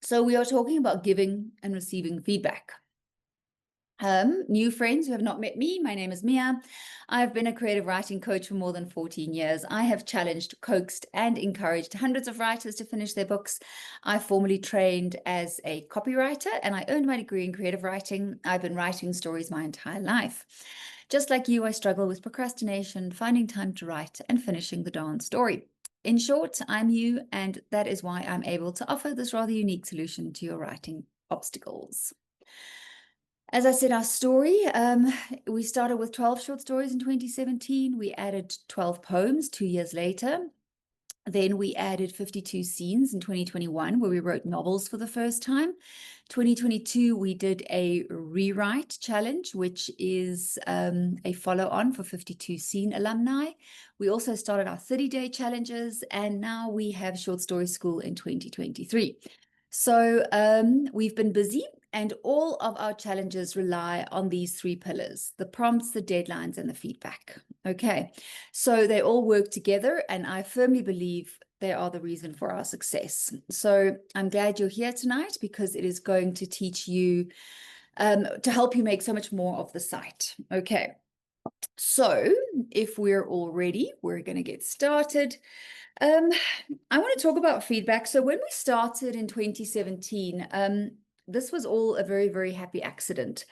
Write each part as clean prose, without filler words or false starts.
So we are talking about giving and receiving feedback. New friends who have not met me, my name is Mia. I've been a creative writing coach for more than 14 years. I have challenged, coaxed, and encouraged hundreds of writers to finish their books. I formerly trained as a copywriter, and I earned my degree in creative writing. I've been writing stories my entire life. Just like you, I struggle with procrastination, finding time to write, and finishing the darn story. In short, I'm you, and that is why I'm able to offer this rather unique solution to your writing obstacles. As I said, our story, we started with 12 short stories in 2017. We added 12 poems 2 years later. Then we added 52 scenes in 2021, where we wrote novels for the first time. 2022, we did a rewrite challenge, which is a follow-on for 52 scene alumni. We also started our 30-day challenges, and now we have Short Story School in 2023. So we've been busy, and all of our challenges rely on these three pillars: the prompts, the deadlines, and the feedback. Okay, so they all work together, and I firmly believe they are the reason for our success. So I'm glad you're here tonight, because it is going to teach you, to help you make so much more of the site. Okay, so if we're all ready, we're going to get started. I want to talk about feedback. So when we started in 2017, this was all a very, very happy accident.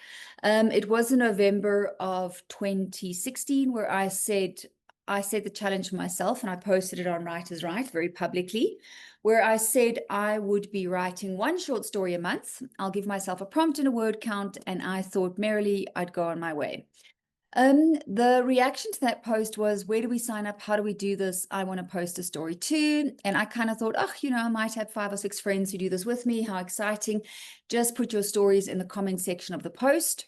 It was in November of 2016 where I set the challenge for myself, and I posted it on Writers Write very publicly, where I said I would be writing one short story a month. I'll give myself a prompt and a word count, and I thought merrily I'd go on my way. The reaction to that post was, where do we sign up? How do we do this? I want to post a story too. And I kind of thought, oh, I might have 5 or 6 friends who do this with me. How exciting. Just put your stories in the comment section of the post.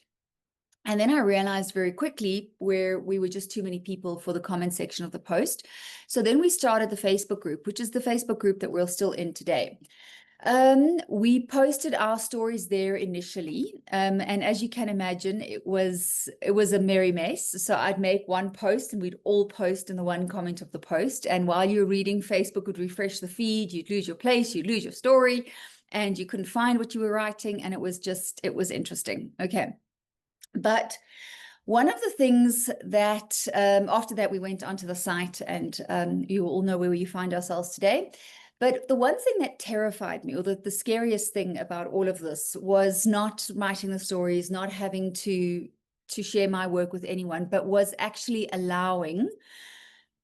And then I realized very quickly where we were just too many people for the comment section of the post. So then we started the Facebook group, which is the Facebook group that we're still in today. We posted our stories there initially, and as you can imagine, it was a merry mess. So I'd make one post and we'd all post in the one comment of the post, and while you were reading, Facebook would refresh the feed, you'd lose your place, you'd lose your story, and you couldn't find what you were writing, and it was interesting. Okay, but one of the things that after that we went onto the site, and you all know where you find ourselves today. But the one thing that terrified me, or the scariest thing about all of this, was not writing the stories, not having to share my work with anyone, but was actually allowing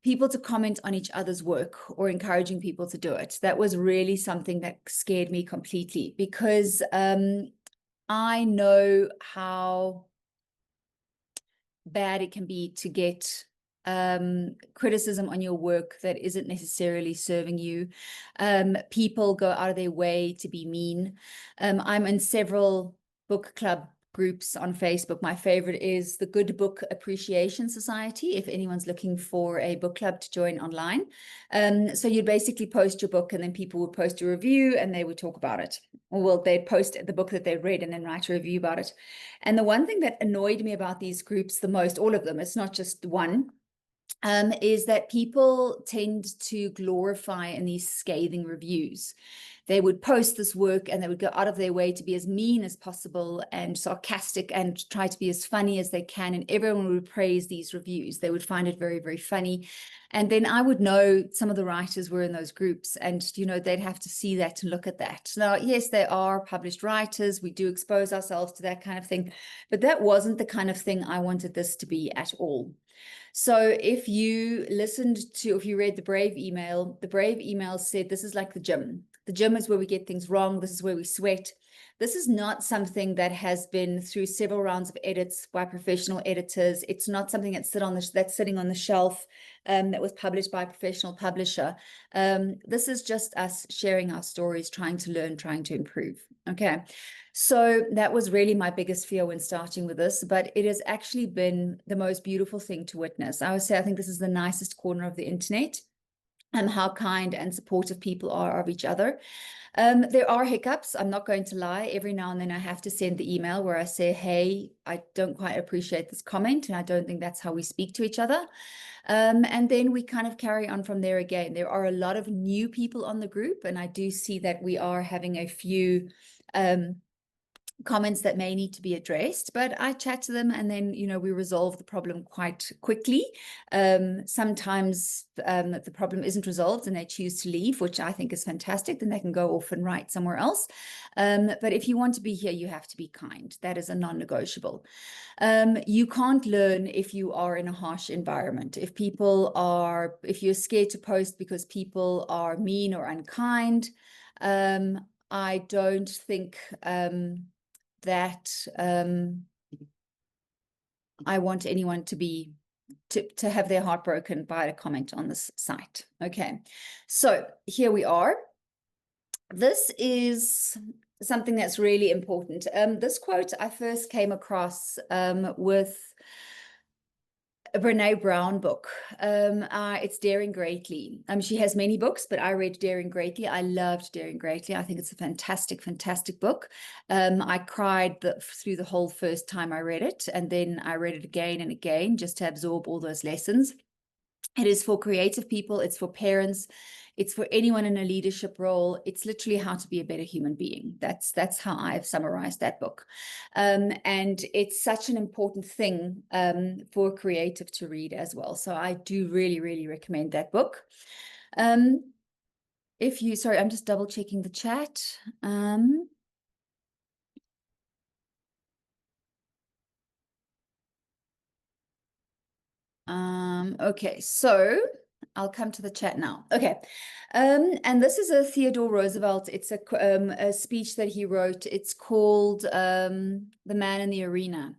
people to comment on each other's work or encouraging people to do it. That was really something that scared me completely, because I know how bad it can be to get criticism on your work that isn't necessarily serving you. People go out of their way to be mean. I'm in several book club groups on Facebook. My favorite is the Good Book Appreciation Society, if anyone's looking for a book club to join online. So you'd basically post your book, and then people would post a review and they would talk about it. Well, they'd post the book that they read and then write a review about it. And the one thing that annoyed me about these groups the most, all of them, it's not just one, is that people tend to glorify in these scathing reviews. They would post this work and they would go out of their way to be as mean as possible and sarcastic and try to be as funny as they can. And everyone would praise these reviews. They would find it very, very funny. And then I would know some of the writers were in those groups, and, they'd have to see that and look at that. Now, yes, they are published writers. We do expose ourselves to that kind of thing, but that wasn't the kind of thing I wanted this to be at all. So if you read the Brave email said, this is like the gym. The gym is where we get things wrong. This is where we sweat. This is not something that has been through several rounds of edits by professional editors. It's not something that's sitting on the shelf that was published by a professional publisher. This is just us sharing our stories, trying to learn, trying to improve. Okay, so that was really my biggest fear when starting with this, but it has actually been the most beautiful thing to witness. I would say I think this is the nicest corner of the internet. and how kind and supportive people are of each other. There are hiccups, I'm not going to lie. Every now and then I have to send the email where I say, hey, I don't quite appreciate this comment, and I don't think that's how we speak to each other. And then we kind of carry on from there again. There are a lot of new people on the group, and I do see that we are having a few comments that may need to be addressed, but I chat to them, and then, you know, we resolve the problem quite quickly. Sometimes the problem isn't resolved and they choose to leave, which I think is fantastic. Then they can go off and write somewhere else. But if you want to be here, you have to be kind. That is a non-negotiable. You can't learn if you are in a harsh environment. If you're scared to post because people are mean or unkind, I don't think that I want anyone to have their heart broken by a comment on this site. Okay, so here we are. This is something that's really important. This quote I first came across with a Brene Brown book. It's Daring Greatly. She has many books, but I read Daring Greatly. I loved Daring Greatly. I think it's a fantastic, fantastic book. I cried through the whole first time I read it, and then I read it again and again just to absorb all those lessons. It is for creative people. It's for parents. It's for anyone in a leadership role. It's literally how to be a better human being. That's how I've summarized that book. And it's such an important thing for a creative to read as well. So I do really, really recommend that book. Sorry, I'm just double checking the chat. Okay, so I'll come to the chat now. Okay. And this is a Theodore Roosevelt. It's a speech that he wrote. It's called The Man in the Arena.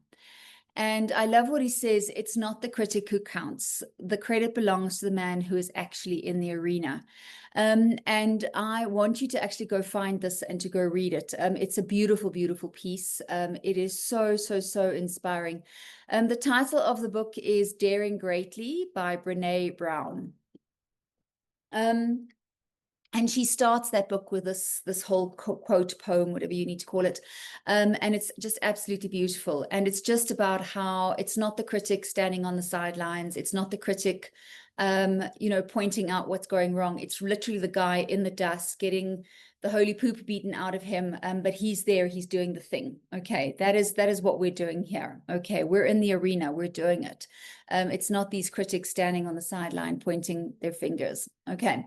And I love what he says. It's not the critic who counts. The credit belongs to the man who is actually in the arena. And I want you to actually go find this and to go read it. It's a beautiful, beautiful piece. It is so, so, so inspiring. The title of the book is Daring Greatly by Brene Brown. And she starts that book with this whole quote, poem, whatever you need to call it. And it's just absolutely beautiful. And it's just about how it's not the critic standing on the sidelines. It's not the critic, pointing out what's going wrong. It's literally the guy in the dust getting the holy poop beaten out of him. But he's there, he's doing the thing. Okay, that is what we're doing here. Okay, we're in the arena, we're doing it. It's not these critics standing on the sideline pointing their fingers. Okay.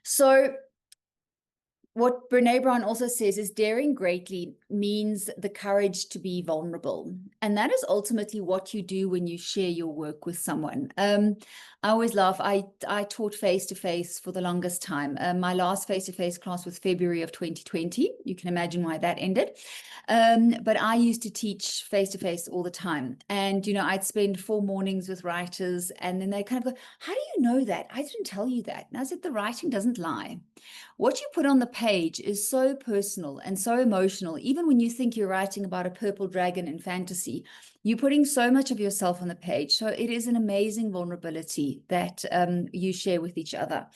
So what Brene Brown also says is daring greatly means the courage to be vulnerable. And that is ultimately what you do when you share your work with someone. I always laugh. I taught face-to-face for the longest time. My last face-to-face class was February of 2020. You can imagine why that ended. But I used to teach face-to-face all the time. And, I'd spend 4 mornings with writers, and then they kind of go, how do you know that? I didn't tell you that. And I said, the writing doesn't lie. What you put on the page is so personal and so emotional. Even when you think you're writing about a purple dragon in fantasy, you're putting so much of yourself on the page. So it is an amazing vulnerability that you share with each other.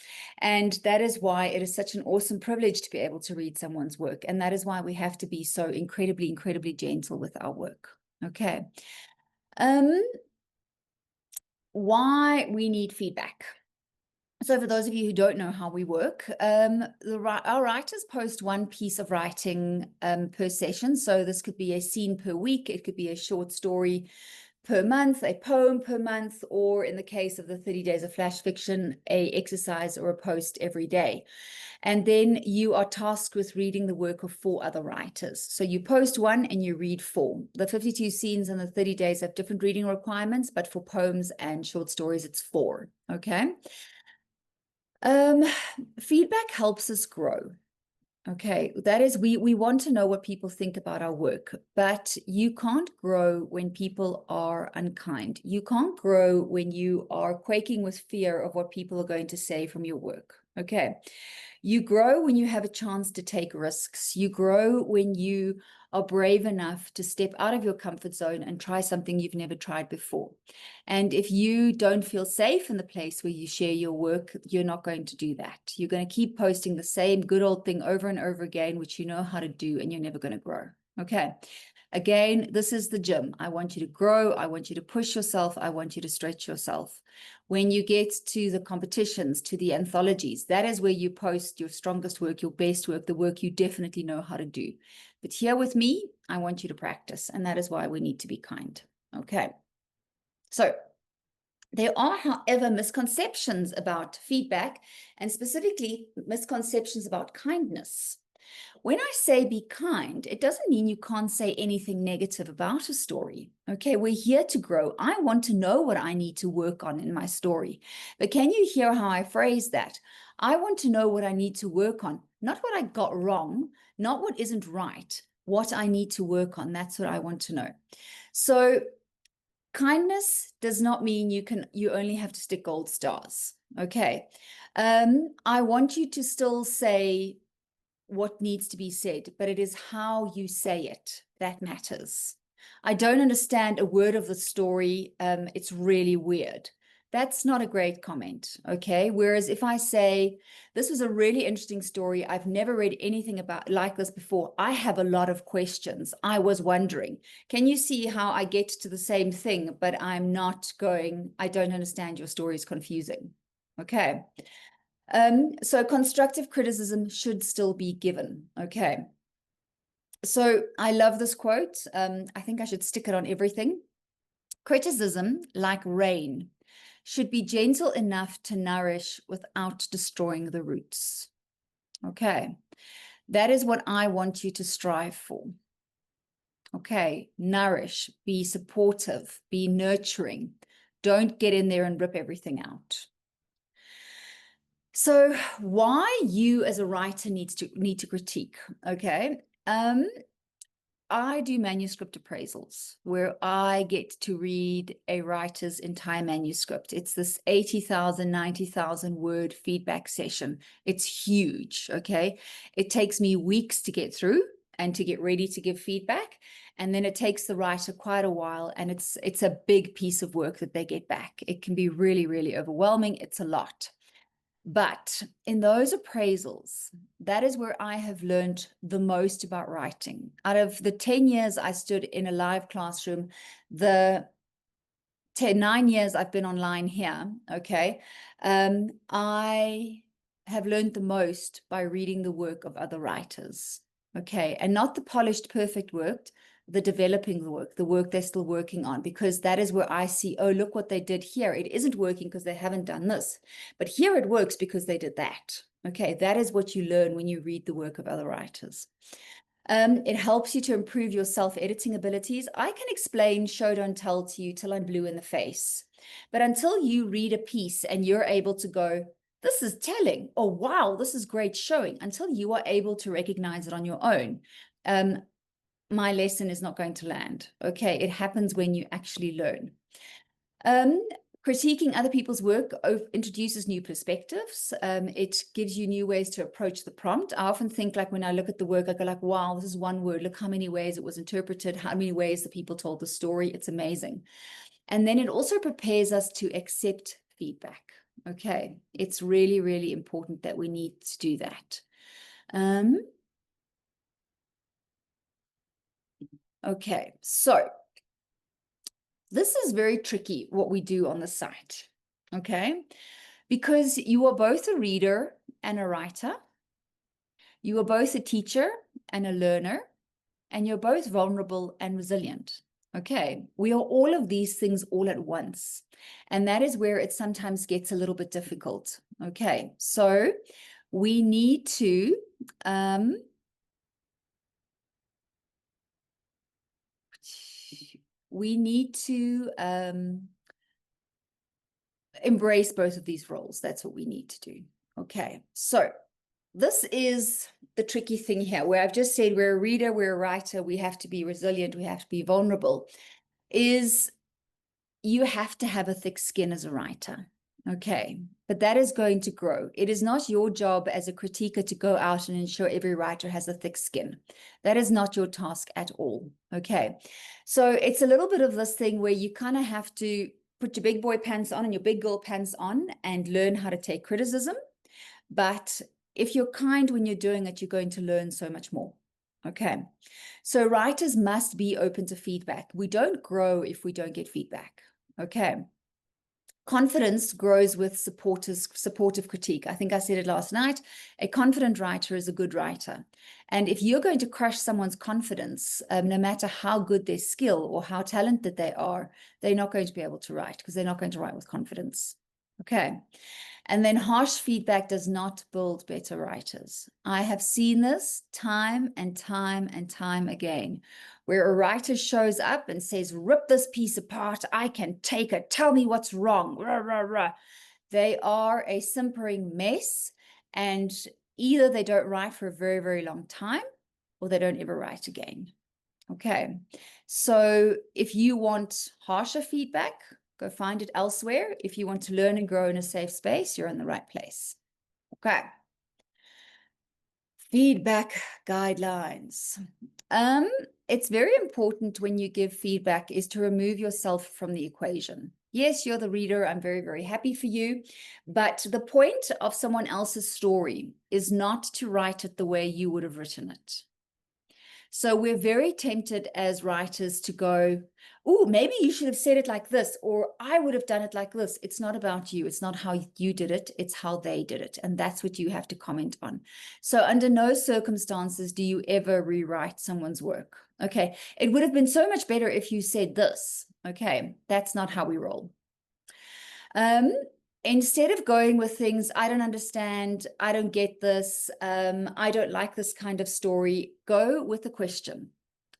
And that is why it is such an awesome privilege to be able to read someone's work. And that is why we have to be so incredibly, incredibly gentle with our work. Okay. Why we need feedback. So for those of you who don't know how we work, our writers post 1 piece of writing per session. So this could be a scene per week. It could be a short story per month, a poem per month, or in the case of the 30 Days of Flash Fiction, a exercise or a post every day. And then you are tasked with reading the work of 4 other writers. So you post 1 and you read 4. The 52 scenes and the 30 days have different reading requirements, but for poems and short stories, it's 4. Okay. Feedback helps us grow. Okay, that is, we want to know what people think about our work, but you can't grow when people are unkind. You can't grow when you are quaking with fear of what people are going to say from your work. Okay, You grow when you have a chance to take risks. You grow when you are brave enough to step out of your comfort zone and try something you've never tried before. And if you don't feel safe in the place where you share your work, you're not going to do that. You're going to keep posting the same good old thing over and over again, which you know how to do, and you're never going to grow. Okay. Again, this is the gym. I want you to grow. I want you to push yourself. I want you to stretch yourself. When you get to the competitions, to the anthologies, that is where you post your strongest work, your best work, the work you definitely know how to do. But here with me, I want you to practice. And that is why we need to be kind. Okay. So there are, however, misconceptions about feedback, and specifically misconceptions about kindness. When I say be kind, it doesn't mean you can't say anything negative about a story. Okay, we're here to grow. I want to know what I need to work on in my story. But can you hear how I phrase that? I want to know what I need to work on, not what I got wrong, not what isn't right, what I need to work on. That's what I want to know. So kindness does not mean you only have to stick gold stars. Okay. I want you to still say what needs to be said, but it is how you say it that matters. I don't understand a word of the story. It's really weird. That's not a great comment, okay? Whereas if I say, this was a really interesting story, I've never read anything about like this before, I have a lot of questions, I was wondering. Can you see how I get to the same thing, but I'm not going, I don't understand, your story is confusing, okay? So constructive criticism should still be given. Okay. So I love this quote. I think I should stick it on everything. Criticism, like rain, should be gentle enough to nourish without destroying the roots. Okay. That is what I want you to strive for. Okay. Nourish, be supportive, be nurturing. Don't get in there and rip everything out. So why you as a writer need to critique, okay? I do manuscript appraisals where I get to read a writer's entire manuscript. It's this 80,000, 90,000 word feedback session. It's huge, okay? It takes me weeks to get through and to get ready to give feedback. And then it takes the writer quite a while, and it's a big piece of work that they get back. It can be really, really overwhelming. It's a lot. But in those appraisals, that is where I have learned the most about writing. Out of the 10 years I stood in a live classroom, the 9 years I've been online here, okay, I have learned the most by reading the work of other writers, okay, and not the polished, perfect work, the developing the work they're still working on, because that is where I see, oh, look what they did here. It isn't working because they haven't done this, but here it works because they did that. Okay, that is what you learn when you read the work of other writers. It helps you to improve your self-editing abilities. I can explain show, don't tell to you till I'm blue in the face. But until you read a piece and you're able to go, this is telling, or wow, this is great showing, until you are able to recognize it on your own, my lesson is not going to land. Okay, it happens when you actually learn. Critiquing other people's work introduces new perspectives. It gives you new ways to approach the prompt. I often think, like, when I look at the work, I go like, wow, this is one word. Look how many ways it was interpreted, how many ways the people told the story. It's amazing. And then it also prepares us to accept feedback. Okay, it's really, really important that we need to do that. Okay, so this is very tricky, what we do on the site, okay? Because you are both a reader and a writer. You are both a teacher and a learner, and you're both vulnerable and resilient. Okay, we are all of these things all at once. And that is where it sometimes gets a little bit difficult. Okay, so we need to embrace both of these roles. That's what we need to do. Okay, so this is the tricky thing here, where I've just said we're a reader, we're a writer, we have to be resilient, we have to be vulnerable, is you have to have a thick skin as a writer. Okay, but that is going to grow. It is not your job as a critiquer to go out and ensure every writer has a thick skin. That is not your task at all. Okay, so it's a little bit of this thing where you kind of have to put your big boy pants on and your big girl pants on and learn how to take criticism. But if you're kind when you're doing it, you're going to learn so much more. Okay, so writers must be open to feedback. We don't grow if we don't get feedback. Okay. Confidence grows with supportive critique. I think I said it last night. A confident writer is a good writer. And if you're going to crush someone's confidence, no matter how good their skill or how talented they are, they're not going to be able to write because they're not going to write with confidence. Okay. And then harsh feedback does not build better writers. I have seen this time and time and time again, where a writer shows up and says, rip this piece apart, I can take it, tell me what's wrong, rah, rah, rah. They are a simpering mess, and either they don't write for a very, very long time, or they don't ever write again. Okay, so if you want harsher feedback, go find it elsewhere. If you want to learn and grow in a safe space, you're in the right place. Okay. Feedback guidelines. It's very important when you give feedback is to remove yourself from the equation. Yes, you're the reader. I'm very, very happy for you. But the point of someone else's story is not to write it the way you would have written it. So we're very tempted as writers to go, oh, maybe you should have said it like this, or I would have done it like this. It's not about you. It's not how you did it. It's how they did it. And that's what you have to comment on. So under no circumstances do you ever rewrite someone's work. Okay. It would have been so much better if you said this. Okay. That's not how we roll. Instead of going with things, I don't understand, I don't get this, I don't like this kind of story, go with the question.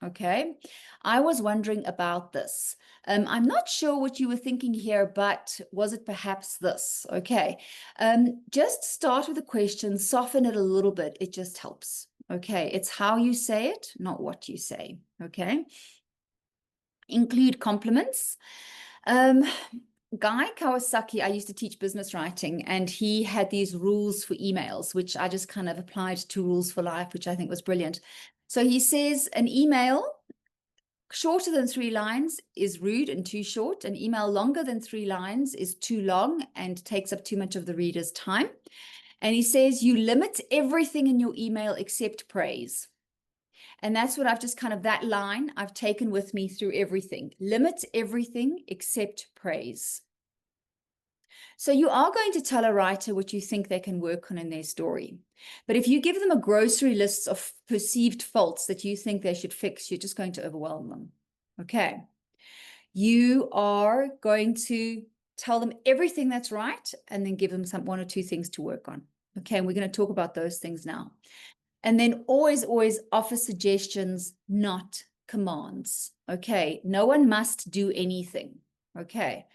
Okay, I was wondering about this. I'm not sure what you were thinking here, but was it perhaps this? Okay, just start with a question, soften it a little bit. It just helps. Okay, it's how you say it, not what you say. Okay, include compliments. Guy Kawasaki, I used to teach business writing, and he had these rules for emails, which I just kind of applied to rules for life, which I think was brilliant. So he says an email shorter than 3 lines is rude and too short. An email longer than 3 lines is too long and takes up too much of the reader's time. And he says you limit everything in your email except praise. And that's what I've just kind of, that line I've taken with me through everything. Limit everything except praise. So you are going to tell a writer what you think they can work on in their story. But if you give them a grocery list of perceived faults that you think they should fix, you're just going to overwhelm them. Okay. You are going to tell them everything that's right and then give them 1 or 2 things to work on. Okay. And we're going to talk about those things now. And then always offer suggestions, not commands. Okay. No one must do anything. Okay.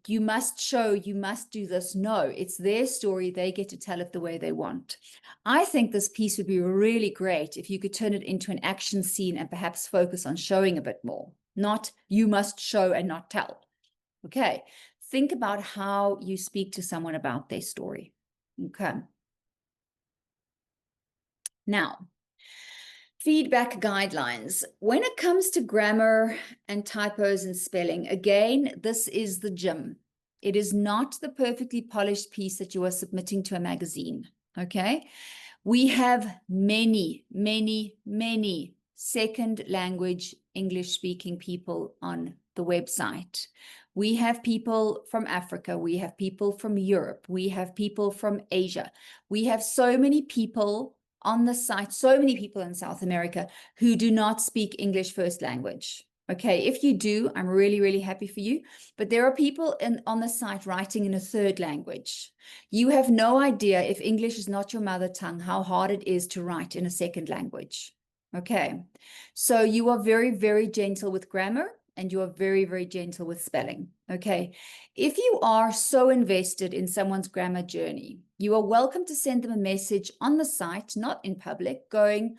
You must show, you must do this. No, it's their story. They get to tell it the way they want. I think this piece would be really great if you could turn it into an action scene and perhaps focus on showing a bit more, not you must show and not tell. Okay. Think about how you speak to someone about their story. Okay. Now, feedback guidelines. When it comes to grammar and typos and spelling, again, this is the gym. It is not the perfectly polished piece that you are submitting to a magazine, okay? We have many second language English-speaking people on the website. We have people from Africa. We have people from Europe. We have people from Asia. We have so many people on the site, so many people in South America who do not speak English first language. Okay, if you do, I'm really happy for you. But there are people on the site writing in a 3rd language. You have no idea, if English is not your mother tongue, how hard it is to write in a 2nd language. Okay, so you are very gentle with grammar, and you are very gentle with spelling. Okay, if you are so invested in someone's grammar journey, you are welcome to send them a message on the site, not in public, going,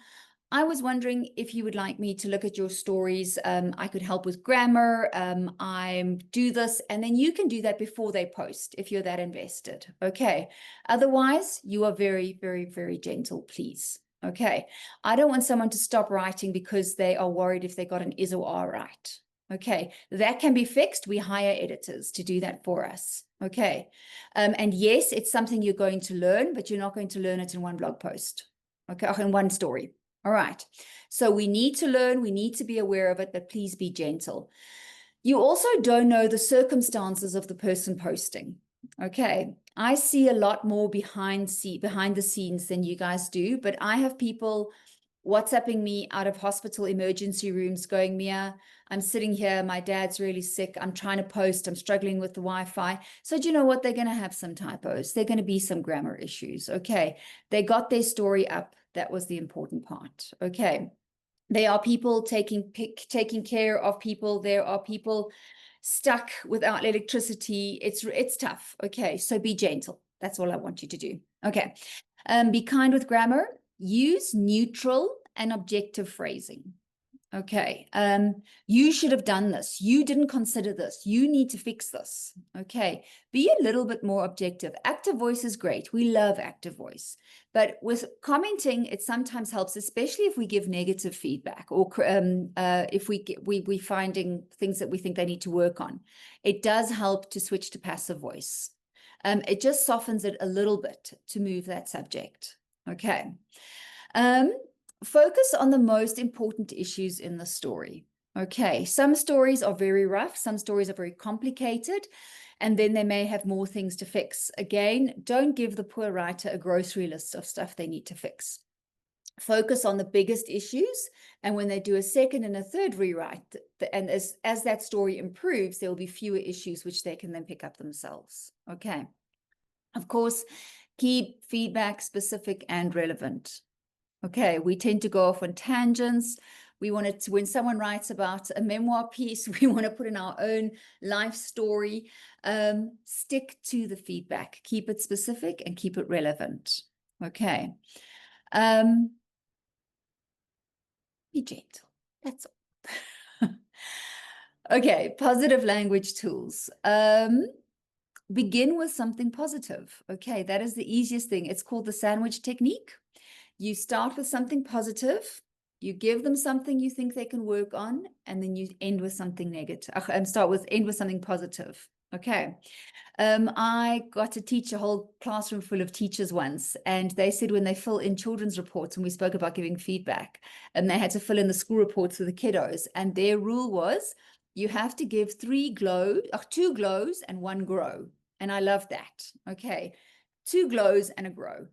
I was wondering if you would like me to look at your stories. I could help with grammar. I do this, and then you can do that before they post if you're that invested. Okay. Otherwise, you are very, very, very gentle, please. Okay. I don't want someone to stop writing because they are worried if they got an is or are right. Okay. That can be fixed. We hire editors to do that for us. Okay. And yes, it's something you're going to learn, but you're not going to learn it in one blog post. Okay. Or in one story. All right. So we need to learn, we need to be aware of it, but please be gentle. You also don't know the circumstances of the person posting. Okay. I see a lot more behind the scenes than you guys do, but I have people WhatsApping me out of hospital emergency rooms going, Mia, I'm sitting here, my dad's really sick, I'm trying to post, I'm struggling with the Wi-Fi. So do you know what? They're going to have some typos. They're going to be some grammar issues. Okay. They got their story up. That was the important part. Okay. There are people taking care of people. There are people stuck without electricity. It's tough. Okay. So be gentle. That's all I want you to do. Okay. Be kind with grammar. Use neutral and objective phrasing. Okay. You should have done this. You didn't consider this. You need to fix this. Okay. Be a little bit more objective. Active voice is great. We love active voice. But with commenting, it sometimes helps, especially if we give negative feedback or if we finding things that we think they need to work on. It does help to switch to passive voice. It just softens it a little bit to move that subject. Okay. Focus on the most important issues in the story. Okay, some stories are very rough, some stories are very complicated, and then they may have more things to fix. Again, don't give the poor writer a grocery list of stuff they need to fix. Focus on the biggest issues, and when they do a second and a third rewrite, and as that story improves, there will be fewer issues which they can then pick up themselves. Okay. Of course, keep feedback specific and relevant. Okay, we tend to go off on tangents. We want to, when someone writes about a memoir piece, we want to put in our own life story. Stick to the feedback. Keep it specific and keep it relevant. Okay. Be gentle. That's all. Okay, positive language tools. Begin with something positive. Okay, that is the easiest thing. It's called the sandwich technique. You start with something positive, you give them something you think they can work on, and then you end with something negative, and end with something positive. Okay. I got to teach a whole classroom full of teachers once, and they said when they fill in children's reports, and we spoke about giving feedback, and they had to fill in the school reports for the kiddos, and their rule was you have to give 2 glows and 1 grow. And I love that. Okay. 2 glows and a grow.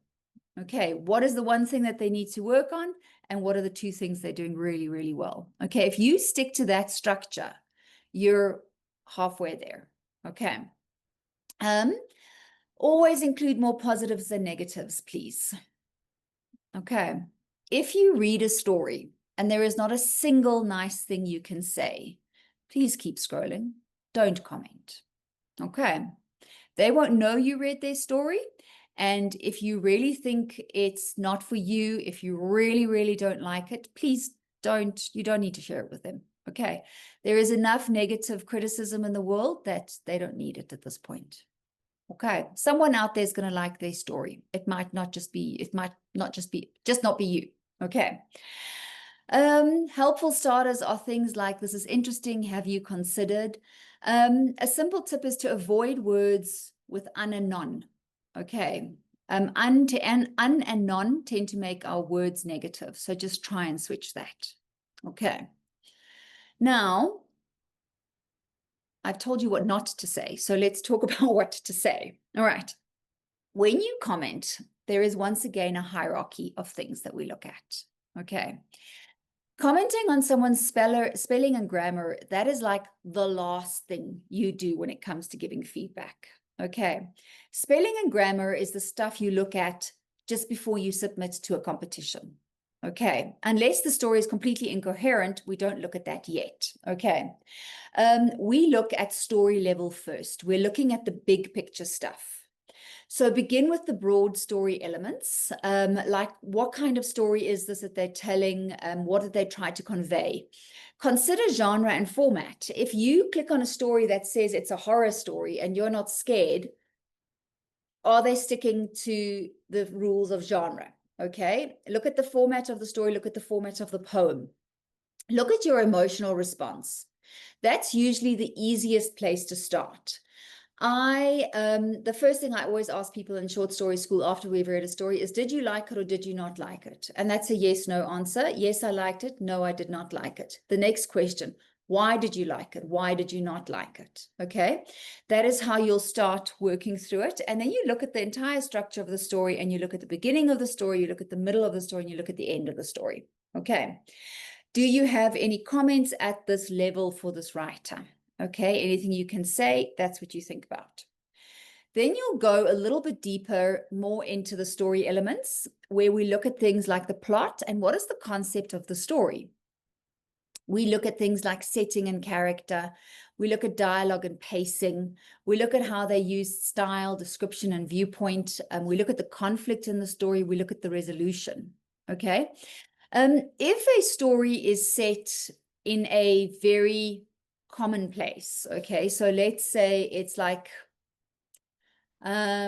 Okay, what is the one thing that they need to work on? And what are the 2 things they're doing really, really well? Okay, if you stick to that structure, you're halfway there. Okay. Always include more positives than negatives, please. Okay. If you read a story and there is not a single nice thing you can say, please keep scrolling. Don't comment. Okay. They won't know you read their story. And if you really think it's not for you, if you really, really don't like it, please you don't need to share it with them. Okay. There is enough negative criticism in the world that they don't need it at this point. Okay. Someone out there is going to like their story. It might not just be you. Okay. Helpful starters are things like, this is interesting. Have you considered? A simple tip is to avoid words with un and non. Okay. Un and non tend to make our words negative. So just try and switch that. Okay. Now, I've told you what not to say. So let's talk about what to say. All right. When you comment, there is once again a hierarchy of things that we look at. Okay. Commenting on someone's spelling and grammar, that is like the last thing you do when it comes to giving feedback. Okay. Spelling and grammar is the stuff you look at just before you submit to a competition. Okay. Unless the story is completely incoherent, we don't look at that yet. Okay. We look at story level first. We're looking at the big picture stuff. So begin with the broad story elements, like what kind of story is this that they're telling? What did they try to convey? Consider genre and format. If you click on a story that says it's a horror story and you're not scared, are they sticking to the rules of genre? Okay, look at the format of the story, look at the format of the poem. Look at your emotional response. That's usually the easiest place to start. The first thing I always ask people in short story school after we've read a story is, did you like it or did you not like it? And that's a yes, no answer. Yes, I liked it. No, I did not like it. The next question, why did you like it? Why did you not like it? Okay, that is how you'll start working through it. And then you look at the entire structure of the story and you look at the beginning of the story, you look at the middle of the story, and you look at the end of the story. Okay. Do you have any comments at this level for this writer? Okay, anything you can say, that's what you think about. Then you'll go a little bit deeper, more into the story elements, where we look at things like the plot and what is the concept of the story. We look at things like setting and character. We look at dialogue and pacing. We look at how they use style, description, and viewpoint. We look at the conflict in the story. We look at the resolution. Okay. If a story is set in a very common place, okay, so let's say it's like a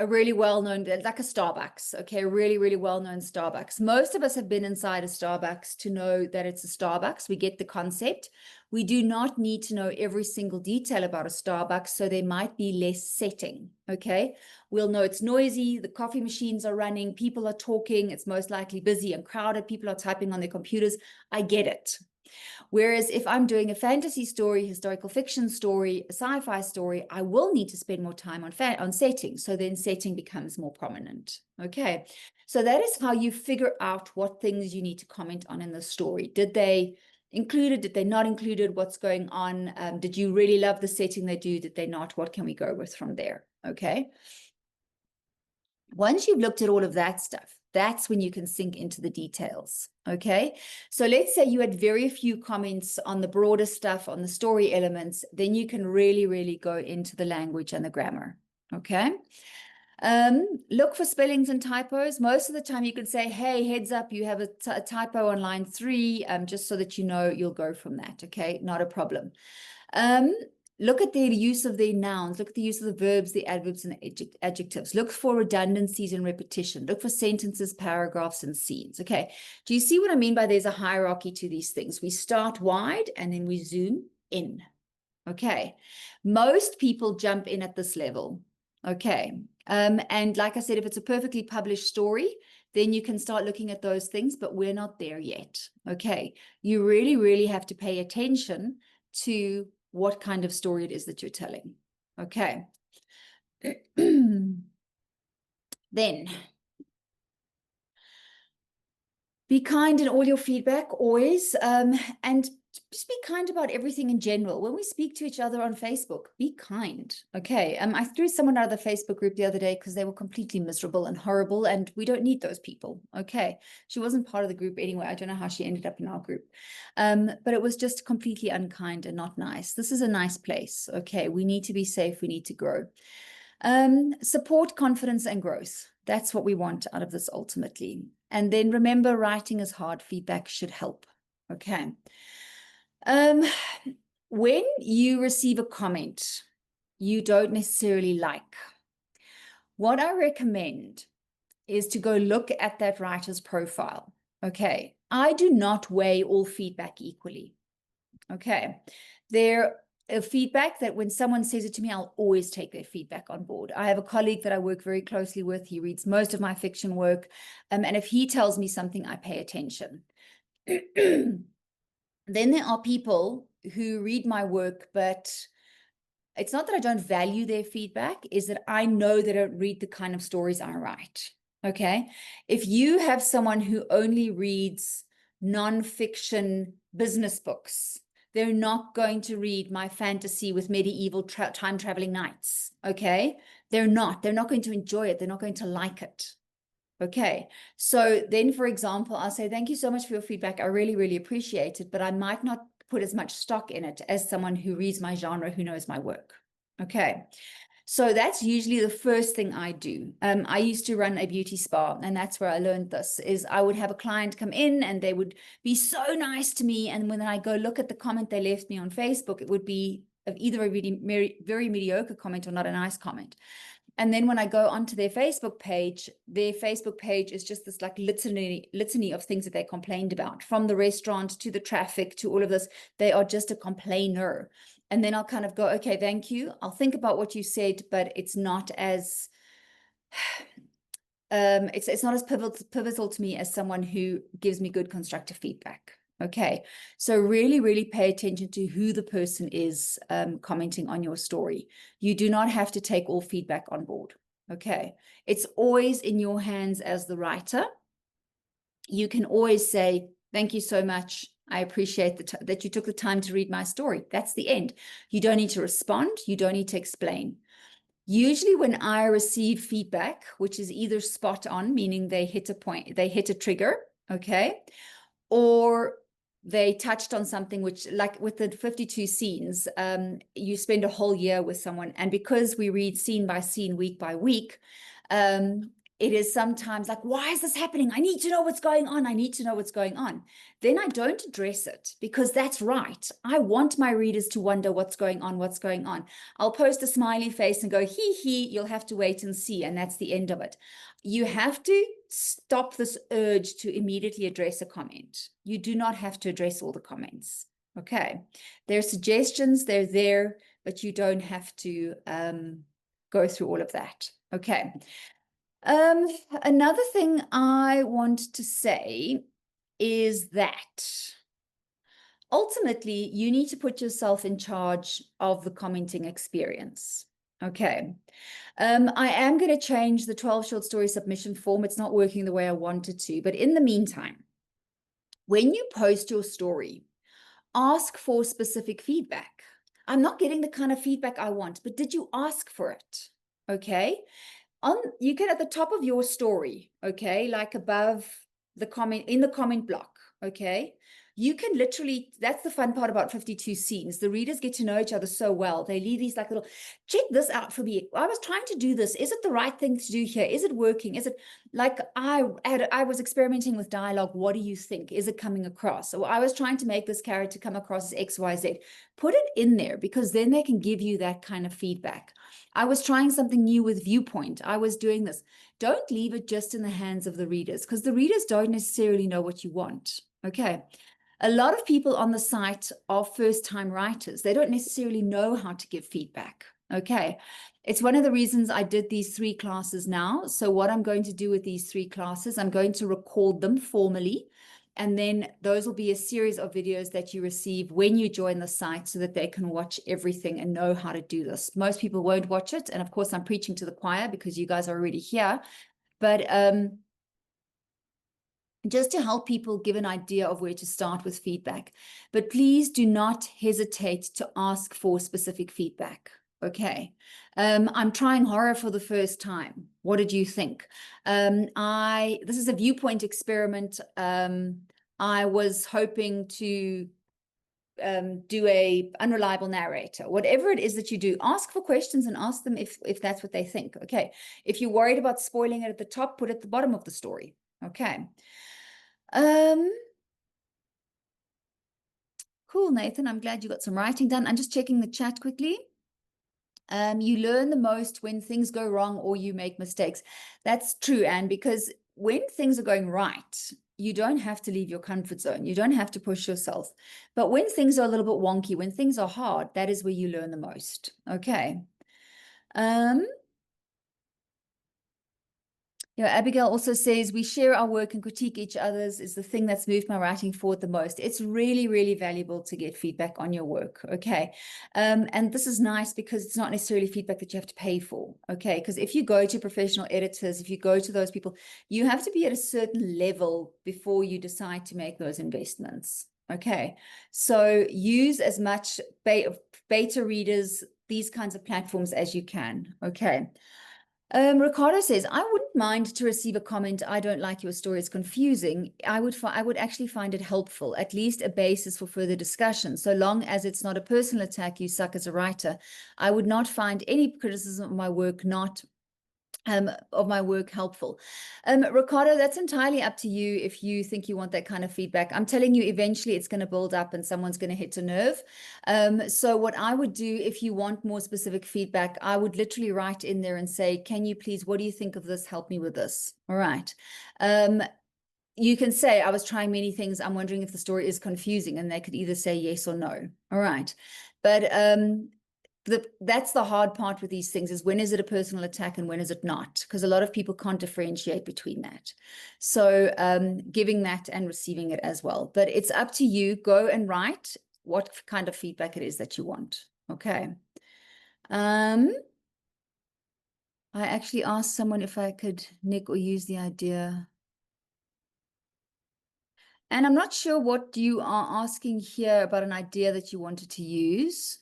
really well-known, like a Starbucks, okay, a really, really well-known Starbucks. Most of us have been inside a Starbucks to know that it's a Starbucks. We get the concept. We do not need to know every single detail about a Starbucks, so there might be less setting, okay? We'll know it's noisy, the coffee machines are running, people are talking, it's most likely busy and crowded, people are typing on their computers. I get it. Whereas if I'm doing a fantasy story, historical fiction story, a sci-fi story, I will need to spend more time on setting. So then setting becomes more prominent. Okay. So that is how you figure out what things you need to comment on in the story. Did they include it? Did they not include it? What's going on? Did you really love the setting they do? Did they not? What can we go with from there? Okay. Once you've looked at all of that stuff, that's when you can sink into the details, okay? So let's say you had very few comments on the broader stuff, on the story elements, then you can really, really go into the language and the grammar, okay? Look for spellings and typos. Most of the time you could say, hey, heads up, you have a typo on line 3, just so that you know you'll go from that, okay? Not a problem. Look at the use of their nouns. Look at the use of the verbs, the adverbs, and the adjectives. Look for redundancies and repetition. Look for sentences, paragraphs, and scenes. Okay, do you see what I mean by there's a hierarchy to these things? We start wide and then we zoom in. Okay, most people jump in at this level. Okay, and like I said, if it's a perfectly published story, then you can start looking at those things, but we're not there yet. Okay, you really, really have to pay attention to what kind of story it is that you're telling. Okay. Then be kind in all your feedback always, and just be kind about everything in general. When we speak to each other on Facebook, be kind. Okay. I threw someone out of the Facebook group the other day because they were completely miserable and horrible, and we don't need those people. Okay. She wasn't part of the group anyway. I don't know how she ended up in our group. But it was just completely unkind and not nice. This is a nice place. Okay. We need to be safe. We need to grow. Support confidence and growth. That's what we want out of this ultimately. And then remember, writing is hard. Feedback should help. Okay. When you receive a comment you don't necessarily like, what I recommend is to go look at that writer's profile. Okay. I do not weigh all feedback equally. Okay. There feedback that when someone says it to me, I'll always take their feedback on board. I have a colleague that I work very closely with. He reads most of my fiction work. And if he tells me something, I pay attention. Then there are people who read my work, but it's not that I don't value their feedback, is that I know they don't read the kind of stories I write. Okay. If you have someone who only reads nonfiction business books, they're not going to read my fantasy with medieval time traveling knights. Okay. They're not going to enjoy it. They're not going to like it. Okay. So then, for example, I'll say, thank you so much for your feedback. I really, really appreciate it, but I might not put as much stock in it as someone who reads my genre, who knows my work. Okay. So that's usually the first thing I do. I used to run a beauty spa, and that's where I learned this, is I would have a client come in and they would be so nice to me. And when I go look at the comment they left me on Facebook, it would be either a really very mediocre comment or not a nice comment. And then when I go onto their Facebook page is just this like litany of things that they complained about, from the restaurant to the traffic to all of this. They are just a complainer. And then I'll kind of go, okay, thank you. I'll think about what you said, but it's not as it's not as pivotal to me as someone who gives me good constructive feedback. Okay, so really, really pay attention to who the person is commenting on your story. You do not have to take all feedback on board. Okay, it's always in your hands as the writer. You can always say, thank you so much. I appreciate that you took the time to read my story. That's the end. You don't need to respond. You don't need to explain. Usually when I receive feedback, which is either spot on, meaning they hit a point, they hit a trigger, okay, or they touched on something, which, like with the 52 scenes, you spend a whole year with someone. And because we read scene by scene, week by week, it is sometimes like, why is this happening? I need to know what's going on. I need to know what's going on. Then I don't address it, because that's right. I want my readers to wonder what's going on, what's going on. I'll post a smiley face and go, hee hee, you'll have to wait and see. And that's the end of it. You have to stop this urge to immediately address a comment. You do not have to address all the comments. Okay. They're suggestions, they're there, but you don't have to go through all of that. Okay. Another thing I want to say is that ultimately you need to put yourself in charge of the commenting experience. Okay. I am going to change the 12 short story submission form. It's not working the way I wanted to, but in the meantime, when you post your story, ask for specific feedback. I'm not getting the kind of feedback I want, but did you ask for it? Okay. You can, at the top of your story, okay, like above the comment, in the comment block, okay, you can literally, that's the fun part about 52 scenes. The readers get to know each other so well. They leave these like little, check this out for me. I was trying to do this. Is it the right thing to do here? Is it working? Is it like I was experimenting with dialogue. What do you think? Is it coming across? So I was trying to make this character come across as X, Y, Z. Put it in there, because then they can give you that kind of feedback. I was trying something new with Viewpoint. I was doing this. Don't leave it just in the hands of the readers, because the readers don't necessarily know what you want. Okay. A lot of people on the site are first-time writers. They don't necessarily know how to give feedback. Okay. It's one of the reasons I did these 3 classes now. So what I'm going to do with these 3 classes, I'm going to record them formally. And then those will be a series of videos that you receive when you join the site, so that they can watch everything and know how to do this. Most people won't watch it. And of course, I'm preaching to the choir because you guys are already here. But just to help people give an idea of where to start with feedback. But please do not hesitate to ask for specific feedback. Okay. I'm trying horror for the first time. What did you think? This is a Viewpoint experiment. I was hoping to do a unreliable narrator. Whatever it is that you do, ask for questions and ask them if that's what they think. Okay. If you're worried about spoiling it at the top, put it at the bottom of the story. Okay. Cool, Nathan. I'm glad you got some writing done. I'm just checking the chat quickly. You learn the most when things go wrong or you make mistakes. That's true, Anne, because when things are going right, you don't have to leave your comfort zone. You don't have to push yourself. But when things are a little bit wonky, when things are hard, that is where you learn the most. Okay. Abigail also says, we share our work and critique each other's is the thing that's moved my writing forward the most. It's really, really valuable to get feedback on your work. Okay. And this is nice because it's not necessarily feedback that you have to pay for. Okay. Because if you go to professional editors, if you go to those people, you have to be at a certain level before you decide to make those investments. Okay. So use as much beta readers, these kinds of platforms as you can. Okay. Ricardo says, I wouldn't mind to receive a comment, I don't like your story, it's confusing. I would actually find it helpful, at least a basis for further discussion. So long as it's not a personal attack, you suck as a writer. I would not find any criticism of my work helpful. Ricardo, that's entirely up to you if you think you want that kind of feedback. I'm telling you, eventually it's going to build up and someone's going to hit a nerve. So what I would do if you want more specific feedback, I would literally write in there and say, can you please, what do you think of this? Help me with this. All right. You can say, I was trying many things. I'm wondering if the story is confusing, and they could either say yes or no. All right. But that's the hard part with these things, is when is it a personal attack and when is it not? Because a lot of people can't differentiate between that. So giving that and receiving it as well. But it's up to you. Go and write what kind of feedback it is that you want. Okay. I actually asked someone if I could nick or use the idea. And I'm not sure what you are asking here about an idea that you wanted to use.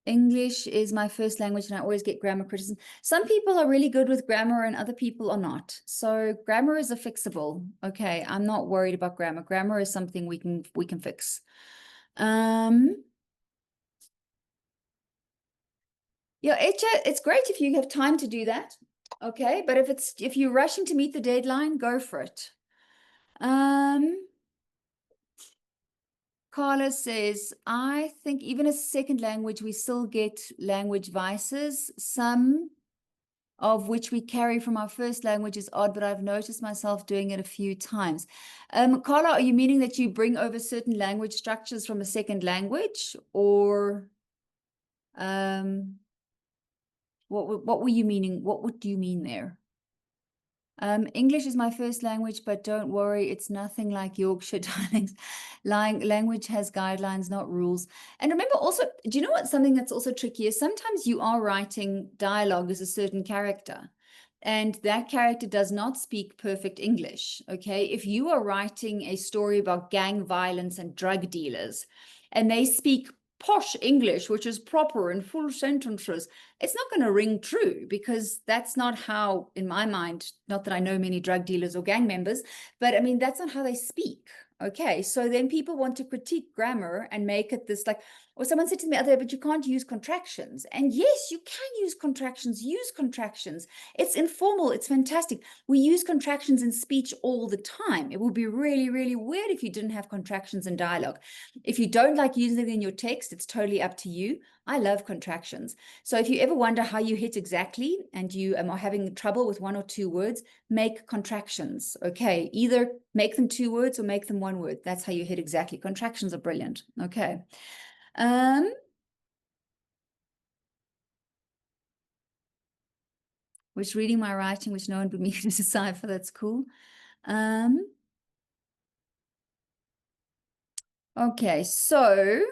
English is my first language and I always get grammar criticism. Some people are really good with grammar and other people are not. So grammar is a fixable. Okay, I'm not worried about grammar. Grammar is something we can fix. Yeah, it's great if you have time to do that. Okay, but if you're rushing to meet the deadline, go for it. Carla says, I think even as a second language, we still get language vices. Some of which we carry from our first language is odd, but I've noticed myself doing it a few times. Carla, are you meaning that you bring over certain language structures from a second language, or what were you meaning? What would you mean there? English is my first language, but don't worry, it's nothing like Yorkshire dialects. Language has guidelines, not rules. And remember also, do you know what something that's also tricky is? Sometimes you are writing dialogue as a certain character, and that character does not speak perfect English, okay? If you are writing a story about gang violence and drug dealers, and they speak posh English, which is proper and full sentences, it's not going to ring true, because that's not how, in my mind, not that I know many drug dealers or gang members, but I mean, that's not how they speak. Okay, so then people want to critique grammar and make it this like, or someone said to me the other day, but you can't use contractions. And yes, you can use contractions. It's informal, it's fantastic. We use contractions in speech all the time. It would be really, really weird if you didn't have contractions in dialogue. If you don't like using it in your text, it's totally up to you. I love contractions. So if you ever wonder how you hit exactly and you are having trouble with one or two words, make contractions. Okay, either make them 2 words or make them 1 word. That's how you hit exactly. Contractions are brilliant. Okay. Which reading my writing, which no one but me can decipher. That's cool. Okay, so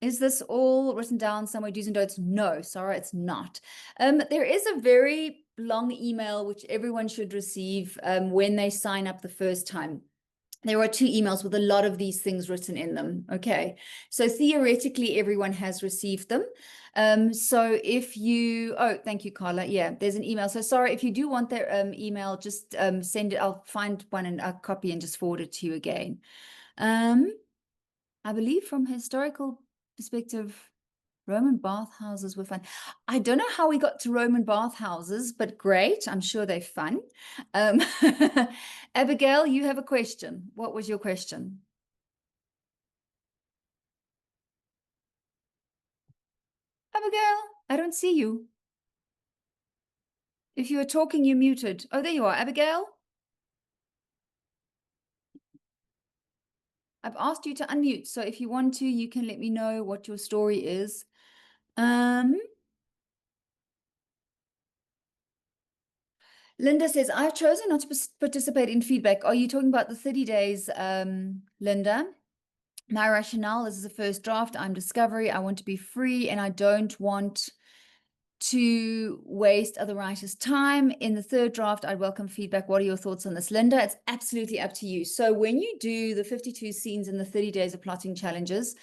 is this all written down somewhere, do's and don'ts? No, Sarah, it's not. There is a very long email which everyone should receive when they sign up the first time. There are 2 emails with a lot of these things written in them. Okay, so theoretically, everyone has received them. So if you, oh, thank you, Carla. Yeah, there's an email. So sorry, if you do want their email, just send it. I'll find one and a copy and just forward it to you again. I believe from historical perspective, Roman bathhouses were fun. I don't know how we got to Roman bathhouses, but great. I'm sure they're fun. Abigail, you have a question. What was your question? Abigail, I don't see you. If you are talking, you're muted. Oh, there you are, Abigail. I've asked you to unmute, so if you want to, you can let me know what your story is. Linda says, I've chosen not to participate in feedback. Are you talking about the 30 days, Linda? My rationale, this is a first draft. I'm Discovery. I want to be free and I don't want to waste other writers' time. In the third draft, I'd welcome feedback. What are your thoughts on this, Linda? It's absolutely up to you. So when you do the 52 scenes in the 30 days of plotting challenges,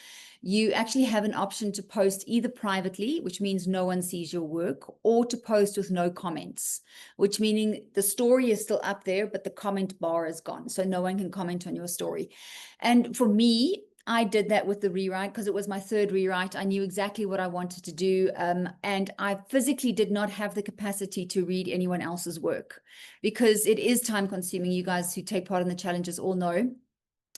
you actually have an option to post either privately, which means no one sees your work, or to post with no comments, which meaning the story is still up there, but the comment bar is gone. So no one can comment on your story. And for me, I did that with the rewrite because it was my third rewrite. I knew exactly what I wanted to do. And I physically did not have the capacity to read anyone else's work because it is time consuming. You guys who take part in the challenges all know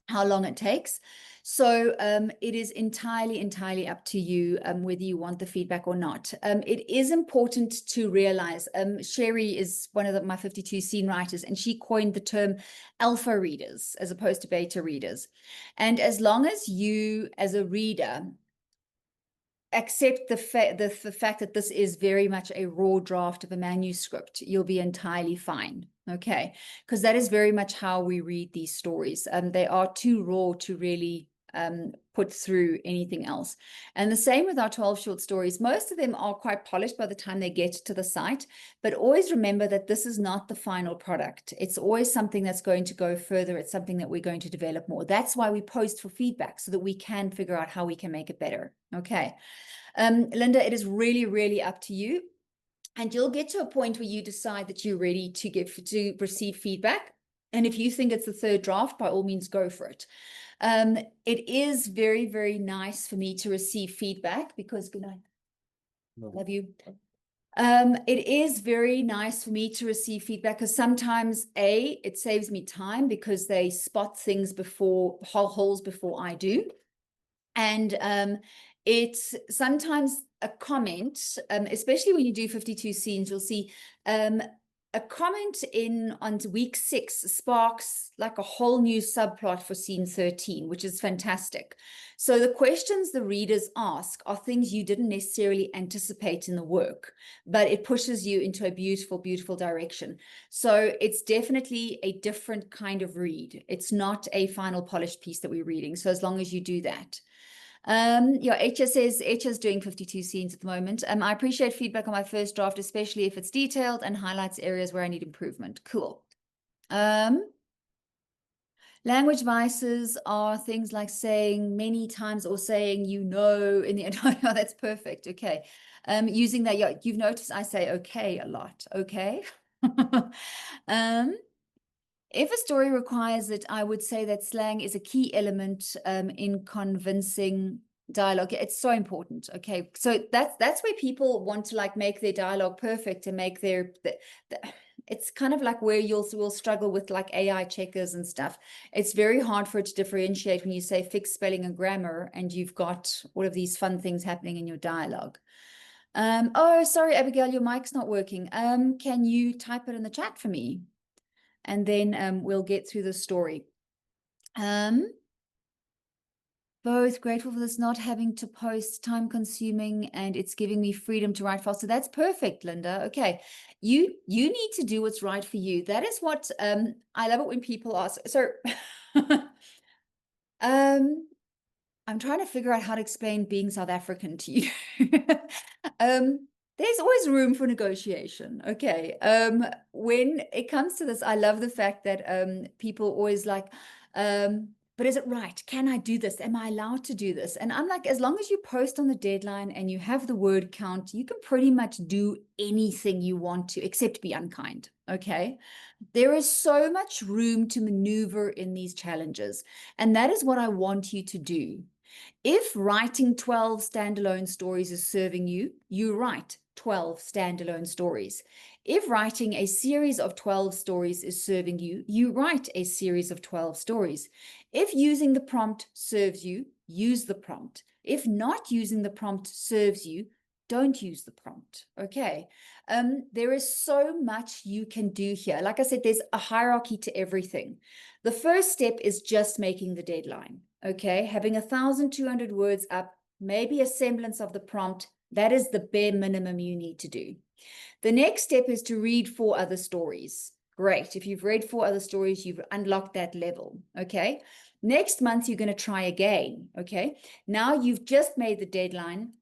how long it takes. So it is entirely up to you whether you want the feedback or not. It is important to realize, Sherry is one of my 52 scene writers, and she coined the term alpha readers as opposed to beta readers. And as long as you, as a reader, accept the fact that this is very much a raw draft of a manuscript, you'll be entirely fine. Okay, because that is very much how we read these stories. They are too raw to really put through anything else. And the same with our 12 short stories. Most of them are quite polished by the time they get to the site, but always remember that this is not the final product. It's always something that's going to go further. It's something that we're going to develop more. That's why we post for feedback, so that we can figure out how we can make it better. Okay. Linda, it is really up to you. And you'll get to a point where you decide that you're ready to receive feedback. And if you think it's the third draft, by all means, go for it. It is very nice for me to receive feedback because, good night. No. Love you. It is very nice for me to receive feedback because sometimes it saves me time because they spot things before holes before I do. And it's sometimes a comment, especially when you do 52 scenes, you'll see a comment on week 6 sparks like a whole new subplot for scene 13, which is fantastic. So the questions the readers ask are things you didn't necessarily anticipate in the work, but it pushes you into a beautiful direction. So it's definitely a different kind of read. It's not a final polished piece that we're reading. So as long as you do that. Yeah, HS says is doing 52 scenes at the moment. I appreciate feedback on my first draft, especially if it's detailed and highlights areas where I need improvement. Cool. Language vices are things like saying many times or saying in the end. Oh, that's perfect. Okay. Using that, yeah, you've noticed I say okay a lot. Okay. If a story requires it, I would say that slang is a key element in convincing dialogue. It's so important. Okay, so that's where people want to like make their dialogue perfect and make it's kind of like where we'll struggle with like AI checkers and stuff. It's very hard for it to differentiate when you say fixed spelling and grammar and you've got all of these fun things happening in your dialogue. Oh, sorry, Abigail, your mic's not working. Can you type it in the chat for me? And then we'll get through the story. Both grateful for this not having to post, time consuming, and it's giving me freedom to write faster. That's perfect, Linda. Okay, you need to do what's right for you. That is what I love it when people ask. So I'm trying to figure out how to explain being South African to you. There's always room for negotiation. Okay. When it comes to this, I love the fact that people always like, but is it right? Can I do this? Am I allowed to do this? And I'm like, as long as you post on the deadline and you have the word count, you can pretty much do anything you want to, except be unkind. Okay. There is so much room to maneuver in these challenges. And that is what I want you to do. If writing 12 standalone stories is serving you, you write 12 standalone stories. If writing a series of 12 stories is serving you, you write a series of 12 stories. If using the prompt serves you, use the prompt. If not using the prompt serves you, don't use the prompt. Okay. There is so much you can do here. Like I said, there's a hierarchy to everything. The first step is just making the deadline. Okay. Having 1,200 words up, maybe a semblance of the prompt. That is the bare minimum you need to do. The next step is to read 4 other stories. Great. If you've read 4 other stories, you've unlocked that level. Okay. Next month, you're going to try again. Okay. Now you've just made the deadline.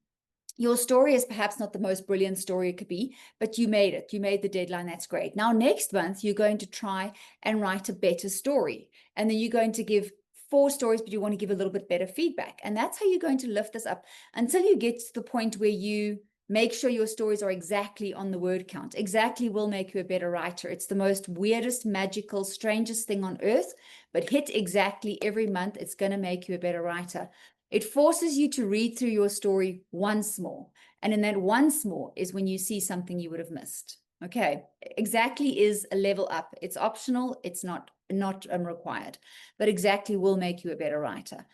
Your story is perhaps not the most brilliant story it could be, but you made it. You made the deadline. That's great. Now, next month, you're going to try and write a better story. And then you're going to give 4 stories, but you want to give a little bit better feedback. And that's how you're going to lift this up until you get to the point where you make sure your stories are exactly on the word count. Exactly will make you a better writer. It's the most weirdest, magical, strangest thing on earth, but hit exactly every month. It's going to make you a better writer. It forces you to read through your story once more. And in that once more is when you see something you would have missed. Okay, exactly is a level up. It's optional. It's not required, but exactly will make you a better writer.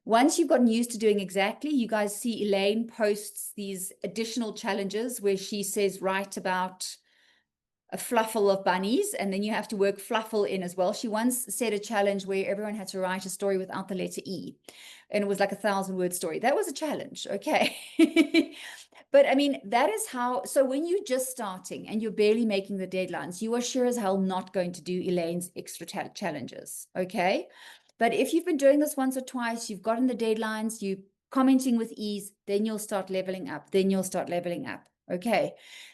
Once you've gotten used to doing exactly, you guys see Elaine posts these additional challenges where she says, write about a fluffle of bunnies, and then you have to work fluffle in as well. She once set a challenge where everyone had to write a story without the letter E, and it was like a 1,000-word story. That was a challenge, okay? But I mean, that is how, so when you're just starting and you're barely making the deadlines, you are sure as hell not going to do Elaine's extra challenges, okay? But if you've been doing this once or twice, you've gotten the deadlines, you commenting with ease, then you'll start leveling up, then you'll start leveling up. Okay,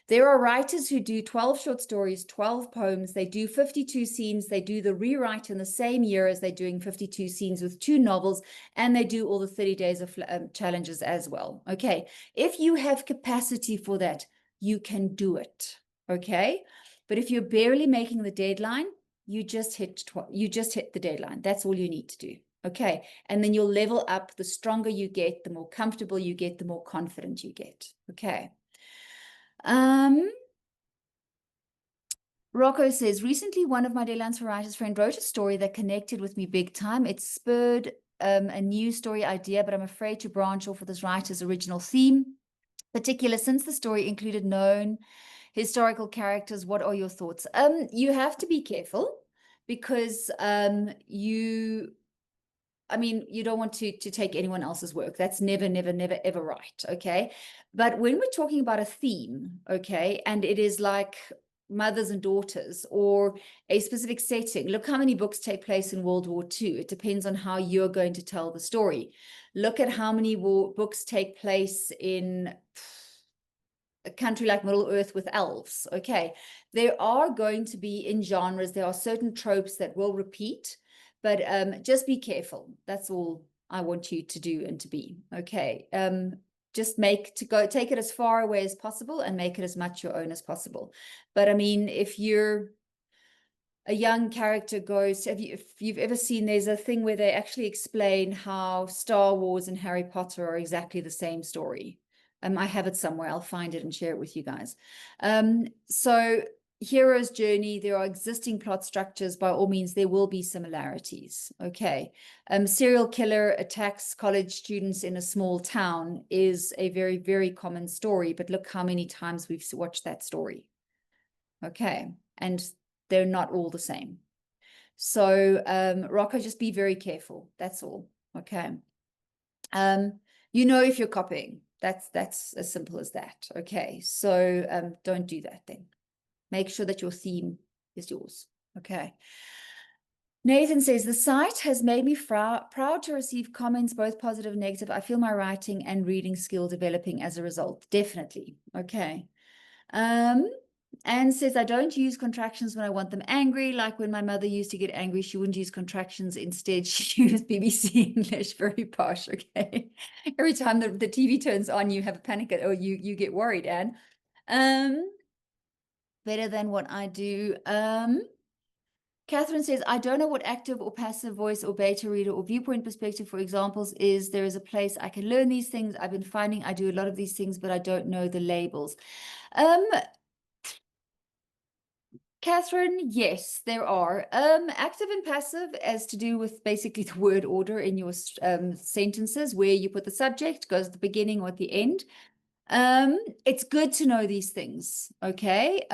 there are writers who do 12 short stories, 12 poems, they do 52 scenes, they do the rewrite in the same year as they're doing 52 scenes with 2 novels, and they do all the 30 days of challenges as well. Okay, if you have capacity for that, you can do it. Okay, but if you're barely making the deadline, you just hit the deadline. That's all you need to do. Okay, and then you'll level up. The stronger you get, the more comfortable you get, the more confident you get. Okay. Rocco says, recently one of my Deadlines for Writers friend wrote a story that connected with me big time. It spurred a new story idea, but I'm afraid to branch off of this writer's original theme. Particular, since the story included known historical characters, what are your thoughts? You have to be careful because I mean, you don't want to take anyone else's work. That's never, never, never, ever right. Okay. But when we're talking about a theme, okay, and it is like mothers and daughters or a specific setting, look how many books take place in World War II. It depends on how you're going to tell the story. Look at how many books take place in a country like Middle Earth with elves. Okay. There are going to be in genres, there are certain tropes that will repeat. But just be careful. That's all I want you to do and to be. Okay. Just take it as far away as possible and make it as much your own as possible. But I mean, if you're a young character goes, if you've ever seen, there's a thing where they actually explain how Star Wars and Harry Potter are exactly the same story. I have it somewhere. I'll find it and share it with you guys. So hero's journey, there are existing plot structures. By all means, there will be similarities. Okay. Serial killer attacks college students in a small town is a very, very common story, but look how many times we've watched that story. Okay. And they're not all the same. So Rocco, just be very careful. That's all. Okay. If you're copying. That's as simple as that. Okay. So don't do that then. Make sure that your theme is yours. Okay. Nathan says, the site has made me proud to receive comments, both positive and negative. I feel my writing and reading skill developing as a result. Definitely. Okay. Anne says, I don't use contractions when I want them angry. Like when my mother used to get angry, she wouldn't use contractions. Instead, she used BBC English. Very posh, okay? Every time the TV turns on, you have a panic. You get worried, Anne. Better than what I do. Catherine says, I don't know what active or passive voice or beta reader or viewpoint perspective, for examples, is. There is a place I can learn these things. I've been finding I do a lot of these things, but I don't know the labels. Catherine, yes, there are. Active and passive as to do with basically the word order in your sentences, where you put the subject, goes at the beginning or at the end. It's good to know these things, okay?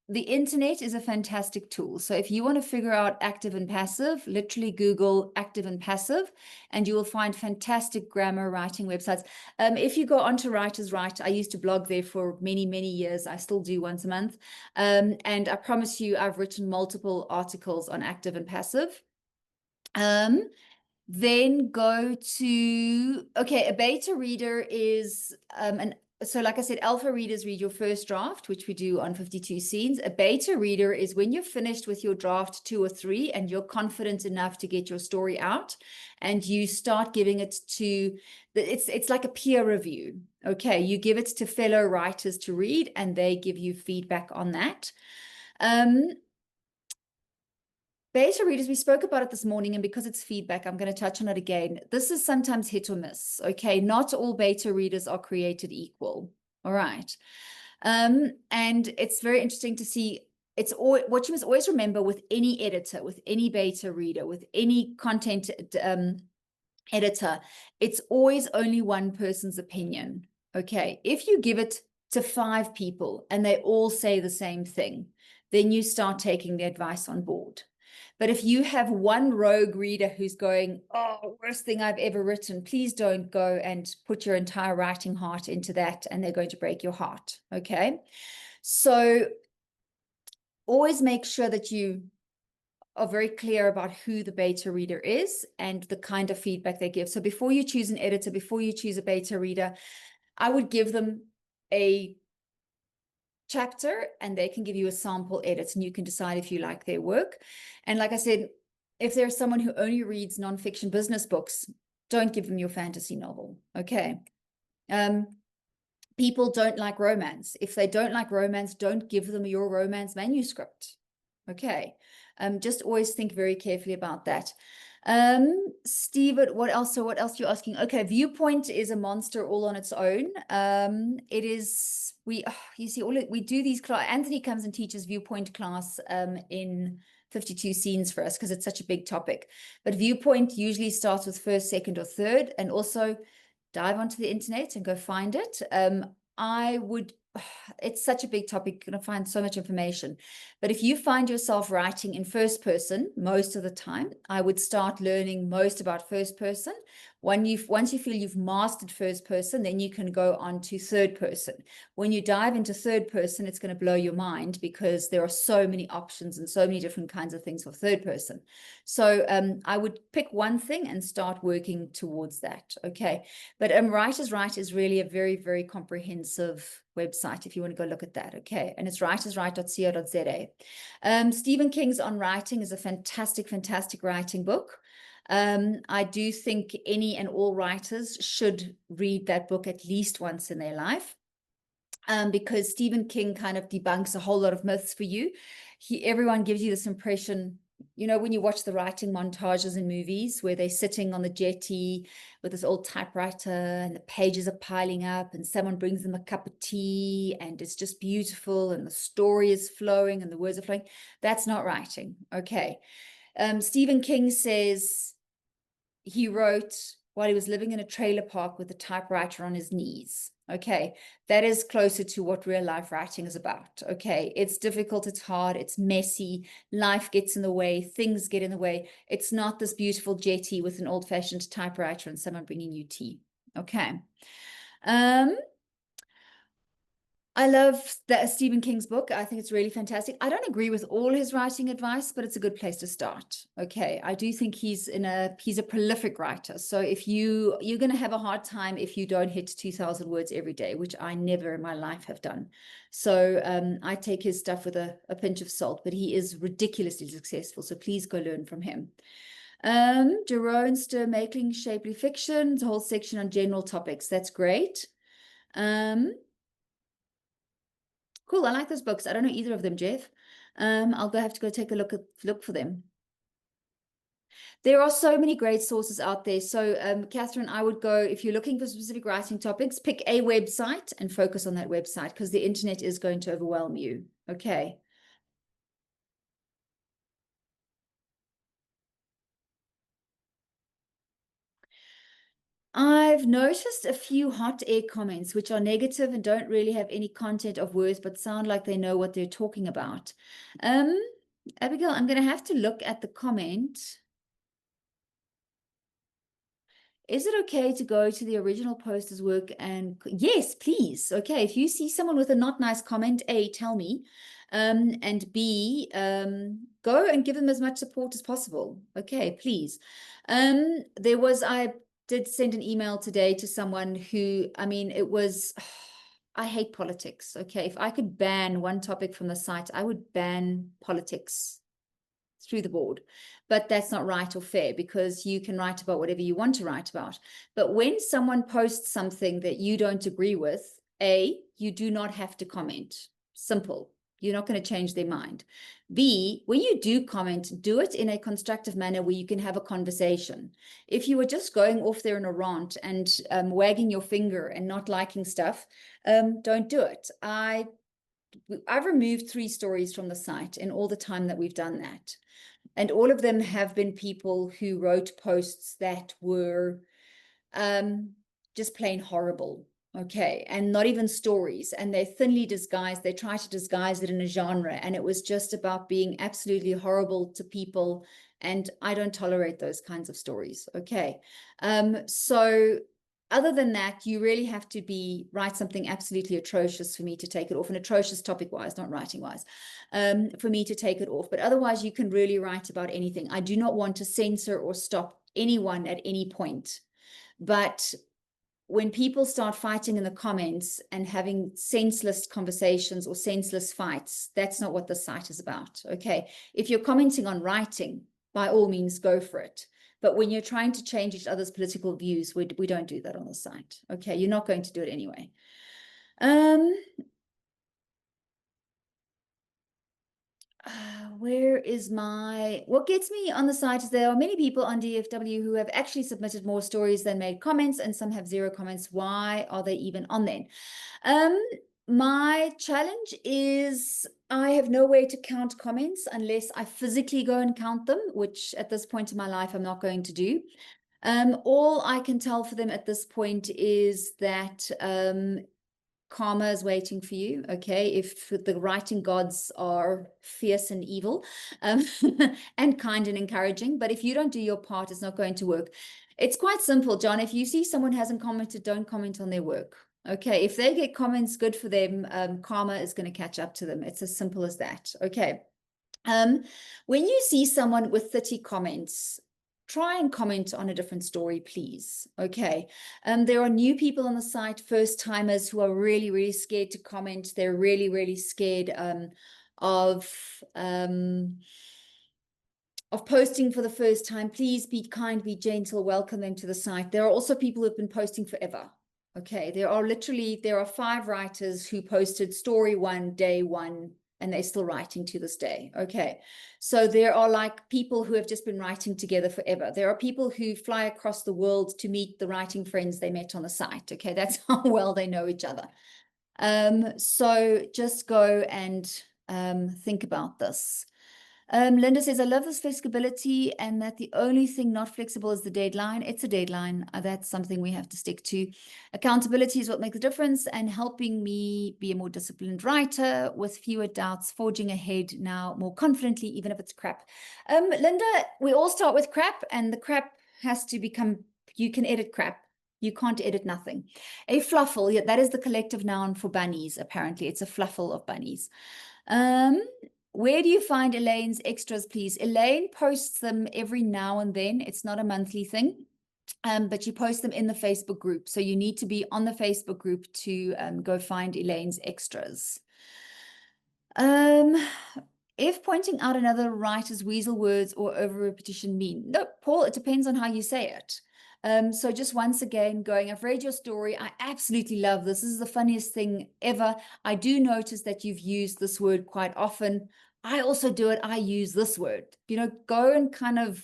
The internet is a fantastic tool. So if you want to figure out active and passive, literally Google active and passive, and you will find fantastic grammar writing websites. If you go onto Writers Write, I used to blog there for many, many years. I still do once a month. And I promise you, I've written multiple articles on active and passive. Then go to, okay, a beta reader is so like I said, alpha readers read your first draft, which we do on 52 scenes. A beta reader is when you're finished with your draft 2 or 3 and you're confident enough to get your story out, and you start giving it to, it's like a peer review. Okay, you give it to fellow writers to read and they give you feedback on that. Beta readers, we spoke about it this morning, and because it's feedback, I'm going to touch on it again. This is sometimes hit or miss, okay? Not all beta readers are created equal, all right? And it's very interesting to see, it's all, what you must always remember with any editor, with any beta reader, with any content editor, it's always only one person's opinion, okay? If you give it to 5 people and they all say the same thing, then you start taking the advice on board. But if you have one rogue reader who's going, oh, worst thing I've ever written, please don't go and put your entire writing heart into that, and they're going to break your heart, okay? So always make sure that you are very clear about who the beta reader is and the kind of feedback they give. So before you choose an editor, before you choose a beta reader, I would give them a chapter and they can give you a sample edit and you can decide if you like their work. And like I said, if there's someone who only reads nonfiction business books, don't give them your fantasy novel, okay? People don't like romance. If they don't like romance, don't give them your romance manuscript, okay? Just always think very carefully about that. Steve, what else? So what else you're asking? Okay, Viewpoint is a monster all on its own. It is, you see, we do these Anthony comes and teaches Viewpoint class in 52 scenes for us because it's such a big topic. But Viewpoint usually starts with first, second, or third, and also dive onto the internet and go find it. I would, it's such a big topic, you're going to find so much information. But if you find yourself writing in first person most of the time, I would start learning most about first person. Once you feel you've mastered first person, then you can go on to third person. When you dive into third person, it's going to blow your mind because there are so many options and so many different kinds of things for third person. So I would pick one thing and start working towards that. Okay. But Writers Write is really a very, very comprehensive website if you want to go look at that. Okay. And it's writerswrite.co.za. Stephen King's On Writing is a fantastic, fantastic writing book. I do think any and all writers should read that book at least once in their life. Because Stephen King kind of debunks a whole lot of myths for you. Everyone gives you this impression, you know, when you watch the writing montages in movies where they're sitting on the jetty with this old typewriter and the pages are piling up and someone brings them a cup of tea and it's just beautiful and the story is flowing and the words are flowing. That's not writing. Okay. Stephen King says he wrote while he was living in a trailer park with a typewriter on his knees. Okay, that is closer to what real life writing is about. Okay, it's difficult, it's hard, it's messy, life gets in the way, things get in the way. It's not this beautiful jetty with an old-fashioned typewriter and someone bringing you tea. Okay. I love that Stephen King's book. I think it's really fantastic. I don't agree with all his writing advice, but it's a good place to start. Okay, I do think he's a prolific writer. So if you're going to have a hard time if you don't hit 2,000 words every day, which I never in my life have done. So I take his stuff with a pinch of salt, but he is ridiculously successful. So please go learn from him. Jerome Stir, Making Shapely Fiction, it's a whole section on general topics. That's great. Cool, I like those books. I don't know either of them, Jeff. I'll have to go take a look for them. There are so many great sources out there. So, Catherine, I would go, if you're looking for specific writing topics, pick a website and focus on that website because the internet is going to overwhelm you. Okay. I've noticed a few hot air comments which are negative and don't really have any content of words but sound like they know what they're talking about. Abigail, I'm going to have to look at the comment. Is it okay to go to the original poster's work and yes, please. Okay, if you see someone with a not nice comment, tell me. And B, go and give them as much support as possible. Okay, please. I did send an email today to someone who, I mean, it was, I hate politics. Okay, if I could ban one topic from the site, I would ban politics through the board. But that's not right or fair, because you can write about whatever you want to write about. But when someone posts something that you don't agree with, A, you do not have to comment. Simple. You're not going to change their mind. B, when you do comment, do it in a constructive manner where you can have a conversation. If you were just going off there in a rant and wagging your finger and not liking stuff, don't do it. I've removed 3 stories from the site in all the time that we've done that. And all of them have been people who wrote posts that were just plain horrible. Okay. And not even stories. And they're thinly disguised. They try to disguise it in a genre. And it was just about being absolutely horrible to people. And I don't tolerate those kinds of stories. Okay. So other than that, you really have to write something absolutely atrocious for me to take it off, and atrocious topic wise, not writing wise, for me to take it off. But otherwise, you can really write about anything. I do not want to censor or stop anyone at any point. But when people start fighting in the comments and having senseless conversations or senseless fights, that's not what the site is about. Okay. If you're commenting on writing, by all means, go for it. But when you're trying to change each other's political views, we don't do that on the site. Okay, you're not going to do it anyway. What gets me on the site is there are many people on DFW who have actually submitted more stories than made comments, and some have 0 comments. Why are they even on then? My challenge is I have no way to count comments unless I physically go and count them, which at this point in my life, I'm not going to do. All I can tell for them at this point is that karma is waiting for you. Okay, if the writing gods are fierce and evil, and kind and encouraging, but if you don't do your part, it's not going to work. It's quite simple, John. If you see someone hasn't commented, don't comment on their work. Okay, if they get comments, good for them. Karma is going to catch up to them. It's as simple as that. Okay. When you see someone with 30 comments, try and comment on a different story, please. Okay. There are new people on the site, first timers, who are really, really scared to comment. They're really, really scared of posting for the first time. Please be kind, be gentle, welcome them to the site. There are also people who've been posting forever. Okay. There are 5 writers who posted story 1, day 1, and they're still writing to this day. Okay. So there are like people who have just been writing together forever. There are people who fly across the world to meet the writing friends they met on the site. Okay. That's how well they know each other. So just go and think about this. Linda says, I love this flexibility, and that the only thing not flexible is the deadline. It's a deadline. That's something we have to stick to. Accountability is what makes a difference, and helping me be a more disciplined writer with fewer doubts, forging ahead now more confidently, even if it's crap. Linda, we all start with crap, and the crap has to become, you can edit crap. You can't edit nothing. A fluffle, yeah, that is the collective noun for bunnies, apparently. It's a fluffle of bunnies. Where do you find Elaine's extras, please? Elaine posts them every now and then. It's not a monthly thing, but she posts them in the Facebook group. So you need to be on the Facebook group to go find Elaine's extras. If pointing out another writer's weasel words or over repetition mean? No, Paul, it depends on how you say it. So just once again I've read your story. I absolutely love this. This is the funniest thing ever. I do notice that you've used this word quite often. I also do it. I use this word. Go and kind of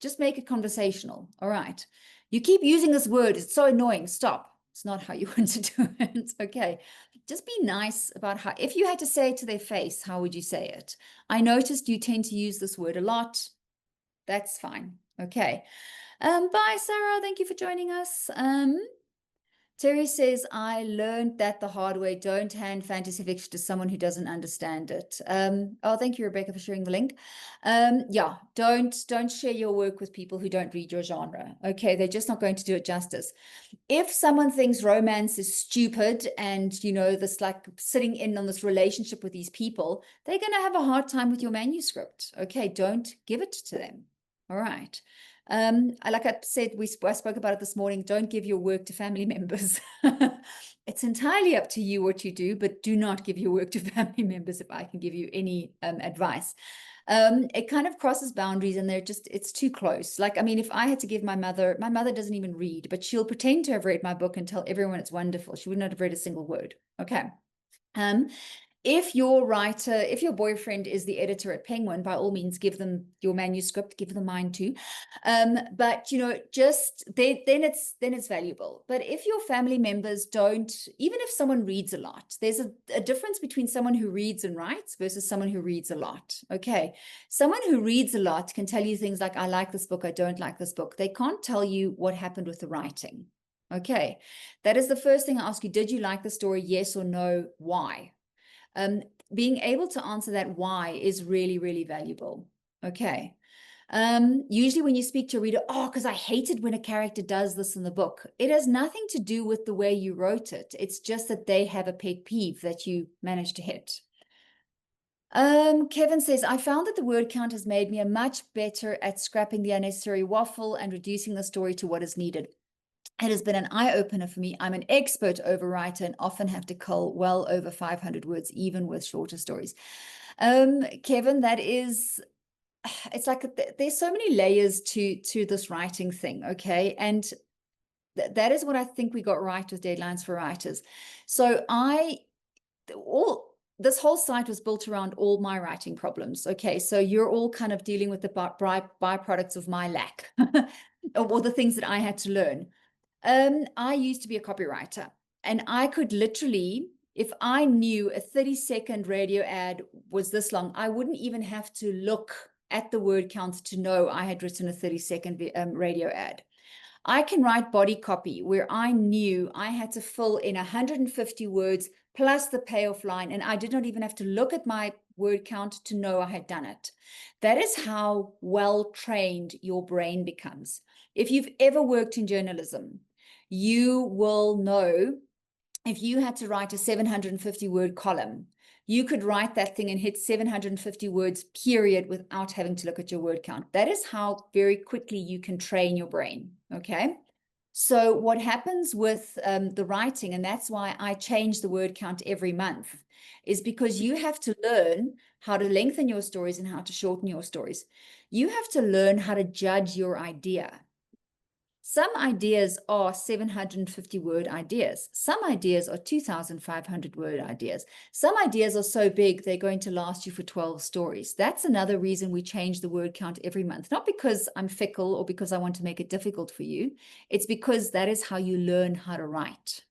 just make it conversational. All right. You keep using this word. It's so annoying. Stop. It's not how you want to do it. Okay. Just be nice about how, if you had to say it to their face, how would you say it? I noticed you tend to use this word a lot. That's fine. Okay. Bye, Sarah. Thank you for joining us. Terry says, I learned that the hard way. Don't hand fantasy fiction to someone who doesn't understand it. Oh, thank you, Rebecca, for sharing the link. Yeah, don't share your work with people who don't read your genre. Okay, they're just not going to do it justice. If someone thinks romance is stupid and, you know, this like sitting in on this relationship with these people, they're going to have a hard time with your manuscript. Okay, don't give it to them. All right. Like I said, I spoke about it this morning. Don't give your work to family members. It's entirely up to you what you do, but do not give your work to family members if I can give you any advice. It kind of crosses boundaries and it's too close. Like, I mean, if I had to give my mother doesn't even read, but she'll pretend to have read my book and tell everyone it's wonderful. She would not have read a single word. Okay. If your boyfriend is the editor at Penguin, by all means, give them your manuscript, give them mine too. But you know, then it's valuable. But if your family members don't, even if someone reads a lot, there's a difference between someone who reads and writes versus someone who reads a lot. Okay. Someone who reads a lot can tell you things like, I like this book, I don't like this book. They can't tell you what happened with the writing. Okay. That is the first thing I ask you. Did you like the story? Yes or no? Why? Being able to answer that why is really, really valuable. Okay. Usually when you speak to a reader, oh, because I hated when a character does this in the book. It has nothing to do with the way you wrote it. It's just that they have a pet peeve that you managed to hit. Kevin says, I found that the word count has made me a much better at scrapping the unnecessary waffle and reducing the story to what is needed. It has been an eye-opener for me. I'm an expert overwriter and often have to cull well over 500 words, even with shorter stories. Kevin, it's like there's so many layers to this writing thing, okay? And that is what I think we got right with Deadlines for Writers. So this whole site was built around all my writing problems, okay? So you're all kind of dealing with the byproducts of my lack or the things that I had to learn. I used to be a copywriter, and I could literally, if I knew a 30-second radio ad was this long, I wouldn't even have to look at the word count to know I had written a 30-second radio ad. I can write body copy where I knew I had to fill in 150 words plus the payoff line, and I did not even have to look at my word count to know I had done it. That is how well trained your brain becomes. If you've ever worked in journalism, you will know if you had to write a 750 word column, you could write that thing and hit 750 words, period, without having to look at your word count. That is how very quickly you can train your brain, okay? So what happens with the writing, and that's why I change the word count every month, is because you have to learn how to lengthen your stories and how to shorten your stories. You have to learn how to judge your idea. Some ideas are 750 word ideas. Some ideas are 2,500 word ideas. Some ideas are so big, they're going to last you for 12 stories. That's another reason we change the word count every month. Not because I'm fickle or because I want to make it difficult for you. It's because that is how you learn how to write.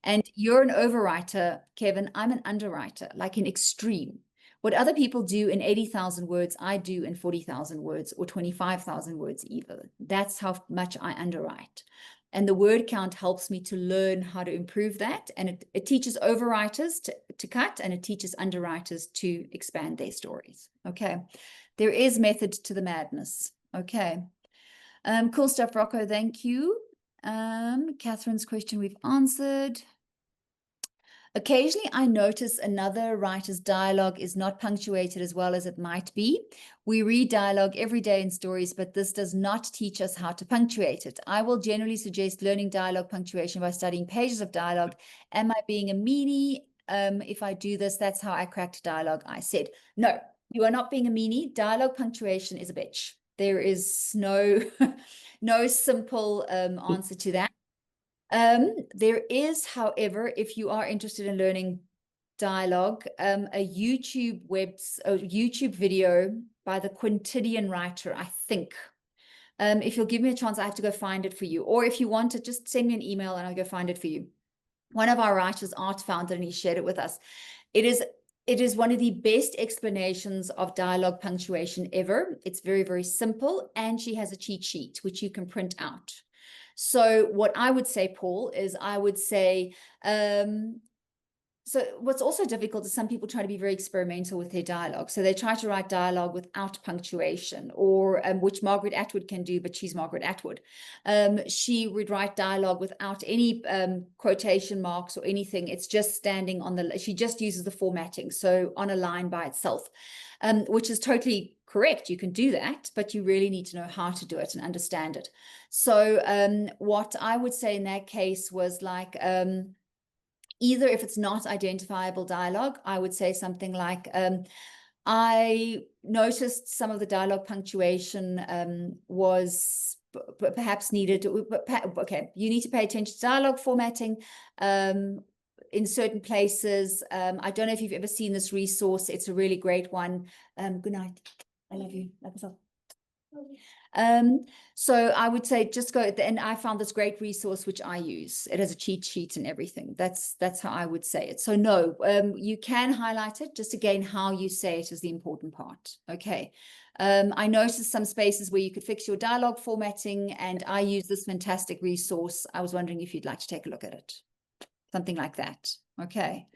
And you're an overwriter, Kevin. I'm an underwriter, like an extreme. What other people do in 80,000 words, I do in 40,000 words or 25,000 words either. That's how much I underwrite. And the word count helps me to learn how to improve that. And it teaches overwriters to cut, and it teaches underwriters to expand their stories. Okay. There is method to the madness. Okay. Cool stuff, Rocco. Thank you. Catherine's question we've answered. Occasionally, I notice another writer's dialogue is not punctuated as well as it might be. We read dialogue every day in stories, but this does not teach us how to punctuate it. I will generally suggest learning dialogue punctuation by studying pages of dialogue. Am I being a meanie? If I do this, that's how I cracked dialogue, I said. No, you are not being a meanie. Dialogue punctuation is a bitch. There is no, no simple answer to that. There is, however, if you are interested in learning dialogue, a YouTube video by the Quintidian writer, I think. If you'll give me a chance, I have to go find it for you. Or if you want it, just send me an email and I'll go find it for you. One of our writers, Art, found it and he shared it with us. It is one of the best explanations of dialogue punctuation ever. It's very, very simple. And she has a cheat sheet, which you can print out. So what I would say, Paul, is I would say, so what's also difficult is some people try to be very experimental with their dialogue. So they try to write dialogue without punctuation, or which Margaret Atwood can do, but she's Margaret Atwood. She would write dialogue without any quotation marks or anything. It's just standing on the, she just uses the formatting. So on a line by itself, which is totally correct. You can do that, but you really need to know how to do it and understand it. So what I would say in that case was like, either if it's not identifiable dialogue, I would say something like, I noticed some of the dialogue punctuation was perhaps needed. Okay, you need to pay attention to dialogue formatting in certain places. I don't know if you've ever seen this resource. It's a really great one. Good night. I love you. Love yourself. So I would say just go, and I found this great resource which I use. It has a cheat sheet and everything. That's how I would say it. So no, you can highlight it. Just again, how you say it is the important part. Okay. I noticed some spaces where you could fix your dialogue formatting, and I use this fantastic resource. I was wondering if you'd like to take a look at it. Something like that. Okay.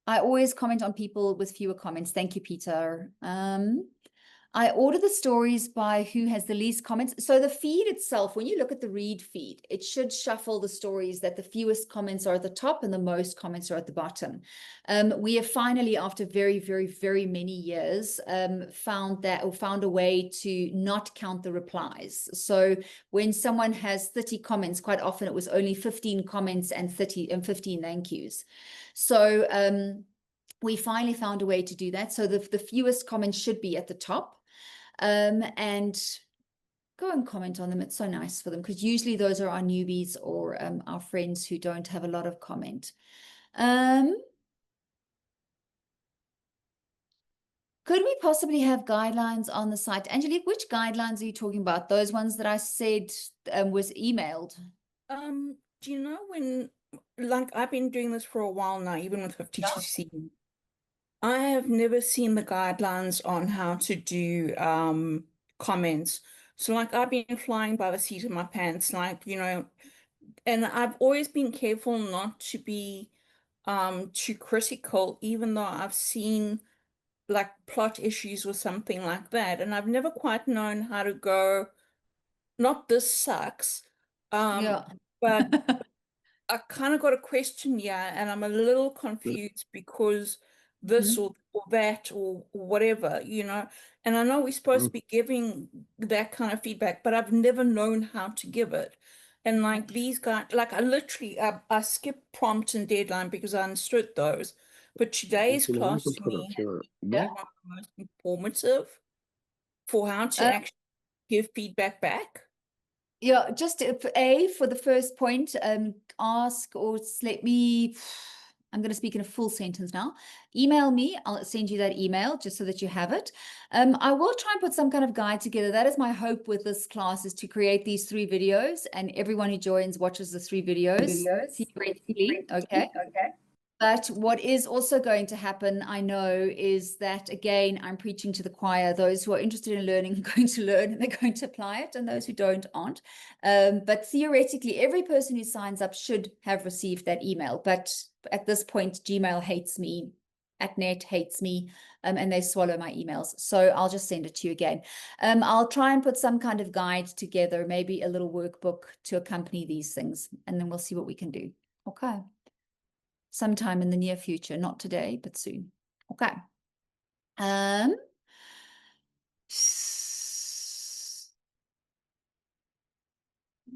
I always comment on people with fewer comments. Thank you, Peter. I order the stories by who has the least comments. So the feed itself, when you look at the read feed, it should shuffle the stories that the fewest comments are at the top and the most comments are at the bottom. We have finally, after very, very, very many years, found a way to not count the replies. So when someone has 30 comments, quite often it was only 15 comments and 15 thank yous. So we finally found a way to do that. So the fewest comments should be at the top, and go and comment on them. It's so nice for them, because usually those are our newbies or our friends who don't have a lot of comment. Could we possibly have guidelines on the site? Angelique, which guidelines are you talking about? Those ones that I said was emailed? Do you know when, like, I've been doing this for a while now, even with 52C. I have never seen the guidelines on how to do comments. So like I've been flying by the seat of my pants, like, and I've always been careful not to be too critical, even though I've seen like plot issues or something like that. And I've never quite known how to go, not this sucks, Yeah. but I kind of got a question here, and I'm a little confused because this Mhm. or that or whatever, And I know we're supposed to be giving that kind of feedback, but I've never known how to give it. And like these guys, like I skipped prompt and deadline because I understood those. But today's class to me has Yeah. been one of the most informative for how to actually give feedback back. Yeah, just for the first point, ask or let me, I'm going to speak in a full sentence now. Email me. I'll send you that email just so that you have it. I will try and put some kind of guide together. That is my hope with this class, is to create these 3 videos, and everyone who joins watches the 3 videos theoretically. Okay. But what is also going to happen, I know, is that, again, I'm preaching to the choir. Those who are interested in learning are going to learn and they're going to apply it, and those who don't aren't. But theoretically, every person who signs up should have received that email. But at this point, Gmail hates me, @net hates me, and they swallow my emails. So I'll just send it to you again. I'll try and put some kind of guide together, maybe a little workbook to accompany these things, and then we'll see what we can do. Okay. Sometime in the near future, not today, but soon. Okay.